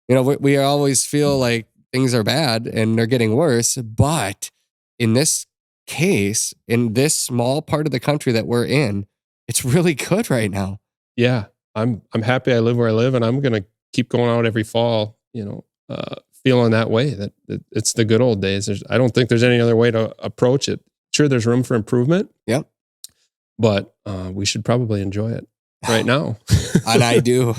we always feel like things are bad and they're getting worse. But in this case, in this small part of the country that we're in, it's really good right now. Yeah. I'm happy I live where I live, and I'm going to keep going out every fall, feeling that way, that it's the good old days. I don't think there's any other way to approach it. Sure, there's room for improvement. Yep. But we should probably enjoy it right now. And I do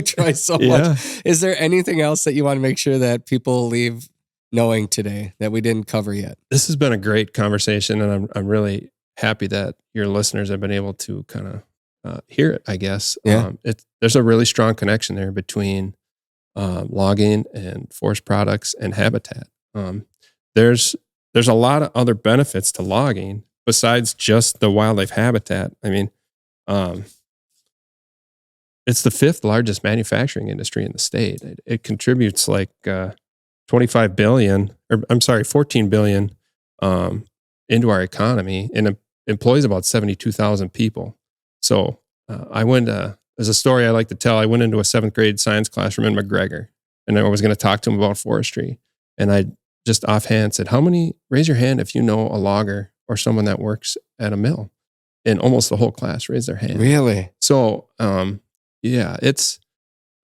try so much. Is there anything else that you want to make sure that people leave knowing today that we didn't cover yet? This has been a great conversation, and I'm really happy that your listeners have been able to kind of hear it, I guess. Yeah. There's a really strong connection there between logging and forest products and habitat. There's a lot of other benefits to logging besides just the wildlife habitat. I mean, it's the 5th largest manufacturing industry in the state. It contributes like 14 billion into our economy, and it employs about 72,000 people. So there's a story I like to tell. I went into a 7th grade science classroom in McGregor, and I was going to talk to them about forestry. And I just offhand said, raise your hand if you know a logger or someone that works at a mill. And almost the whole class raised their hand. Really? So,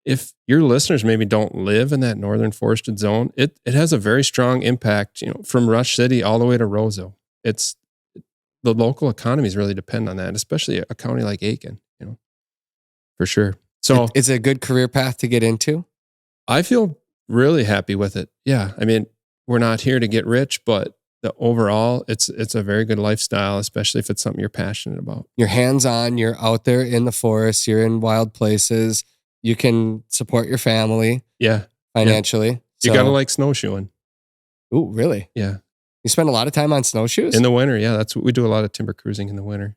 if your listeners maybe don't live in that northern forested zone, it has a very strong impact, from Rush City all the way to Roseau. The local economies really depend on that, especially a county like Aiken, for sure. So it's a good career path to get into. I feel really happy with it. Yeah. I mean, we're not here to get rich, but overall, it's a very good lifestyle, especially if it's something you're passionate about. You're hands-on, you're out there in the forest, you're in wild places. You can support your family. Yeah. Financially. You got to like snowshoeing. Ooh, really? Yeah. You spend a lot of time on snowshoes? In the winter, yeah. That's what we do, a lot of timber cruising in the winter.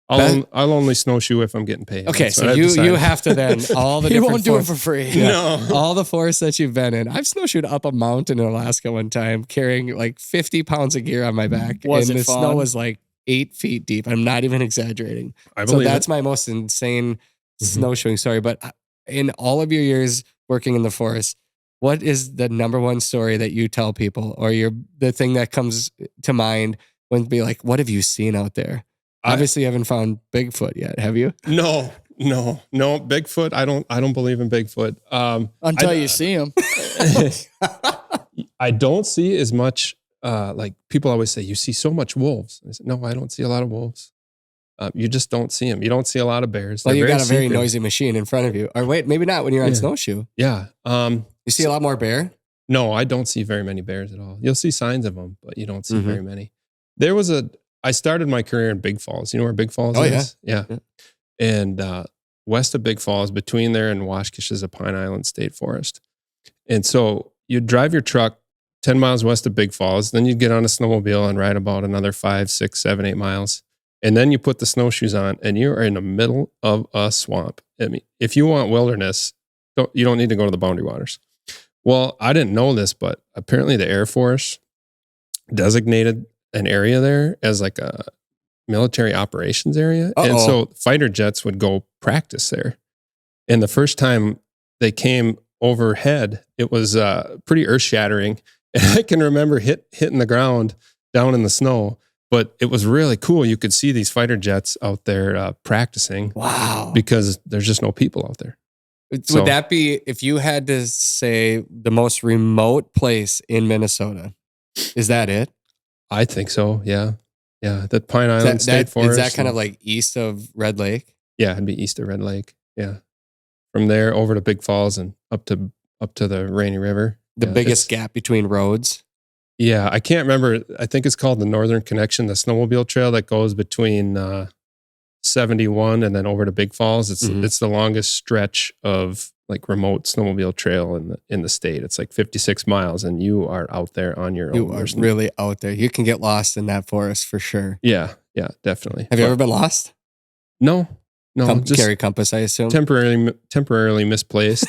I'll only snowshoe if I'm getting paid. Okay, so you have to then, all the You different won't do it for free. Yeah. No. All the forests that you've been in. I've snowshoed up a mountain in Alaska one time, carrying like 50 pounds of gear on my back. Was and it the fun? snow was like 8 feet deep. I'm not even exaggerating. I So believe that's it. my most insane snowshoeing story. But in all of your years working in the forest, what is the number one story that you tell people, or the thing that comes to mind when be like, what have you seen out there? Obviously, you haven't found Bigfoot yet, have you? No. Bigfoot. I don't believe in Bigfoot. Until you see him. I don't see as much. Like people always say, you see so much wolves. I said, no, I don't see a lot of wolves. You just don't see them. You don't see a lot of bears. Well, They're you got a very secret. noisy machine in front of you. Or wait, maybe not when you're on snowshoe. Yeah. You see a lot more bear? No, I don't see very many bears at all. You'll see signs of them, but you don't see very many. I started my career in Big Falls. You know where Big Falls is? Yeah. And west of Big Falls, between there and Washkish, is a Pine Island State Forest. And so you'd drive your truck 10 miles west of Big Falls, then you'd get on a snowmobile and ride about another 5, 6, 7, 8 miles. And then you put the snowshoes on and you're in the middle of a swamp. I mean, if you want wilderness, you don't need to go to the Boundary Waters. Well, I didn't know this, but apparently the Air Force designated an area there as like a military operations area. And so fighter jets would go practice there. And the first time they came overhead, it was pretty earth shattering. And I can remember hitting the ground down in the snow, but it was really cool. You could see these fighter jets out there practicing. Wow. Because there's just no people out there. Would that be, if you had to say the most remote place in Minnesota, is that it? I think so. Yeah. Yeah. The Pine Island State Forest. Is that kind of like east of Red Lake? Yeah. It'd be east of Red Lake. Yeah. From there over to Big Falls and up to the Rainy River. The biggest gap between roads? Yeah. I can't remember. I think it's called the Northern Connection, the snowmobile trail that goes between 71 and then over to Big Falls. It's the longest stretch of like remote snowmobile trail in the state. It's like 56 miles and you are out there on your own. You are really out there. You can get lost in that forest for sure. Yeah. Yeah, definitely. Have you ever been lost? No. Just carry compass, I assume. Temporarily misplaced.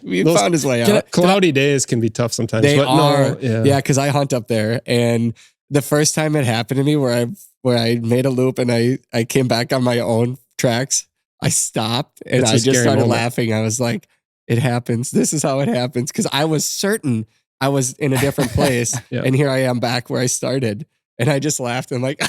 He found his way out. Cloudy days can be tough sometimes. They but are. No, yeah. Yeah, because I hunt up there, and the first time it happened to me, where I made a loop and I came back on my own tracks, I stopped and It's a I just scary started moment. laughing. I was like, it happens. This is how it happens. Because I was certain I was in a different place. Yeah. And here I am back where I started. And I just laughed. And I'm like,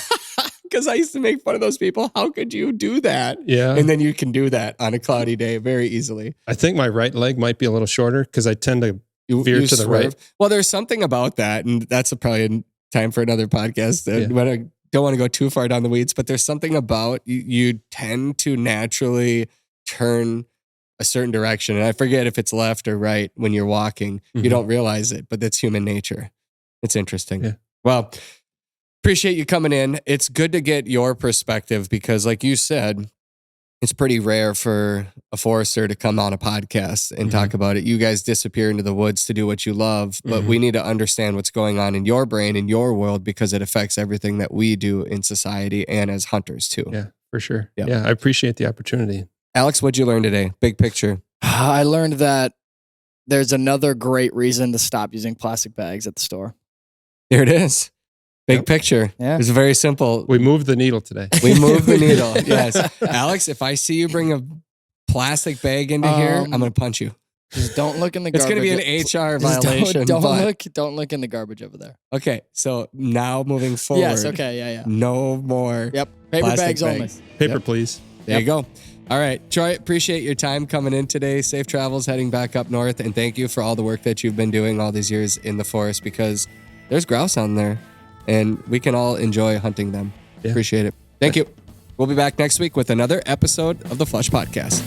because I used to make fun of those people. How could you do that? Yeah. And then you can do that on a cloudy day very easily. I think my right leg might be a little shorter because I tend to veer to the right. Well, there's something about that. And that's probably a time for another podcast. I don't want to go too far down the weeds, but there's something about you tend to naturally turn a certain direction. And I forget if it's left or right when you're walking. Mm-hmm. You don't realize it, but that's human nature. It's interesting. Yeah. Well, appreciate you coming in. It's good to get your perspective because like you said, it's pretty rare for a forester to come on a podcast and talk about it. You guys disappear into the woods to do what you love, but we need to understand what's going on in your brain, in your world, because it affects everything that we do in society and as hunters too. Yeah, for sure. Yep. Yeah, I appreciate the opportunity. Alex, what'd you learn today? Big picture. I learned that there's another great reason to stop using plastic bags at the store. There it is. Big picture. Yeah. It's very simple. We moved the needle today. We moved the needle. Yes. Alex, if I see you bring a plastic bag into here, I'm going to punch you. Just don't look in the It's garbage. going to be an HR violation. Don't look in the garbage over there. Okay. So now moving forward. Yes. Okay. Yeah. No more. Yep. Paper plastic bags only. bags. Paper, please. There you go. All right. Troy, appreciate your time coming in today. Safe travels heading back up north. And thank you for all the work that you've been doing all these years in the forest because there's grouse on there and we can all enjoy hunting them. Yeah. Appreciate it. Thank you. We'll be back next week with another episode of the Flush Podcast.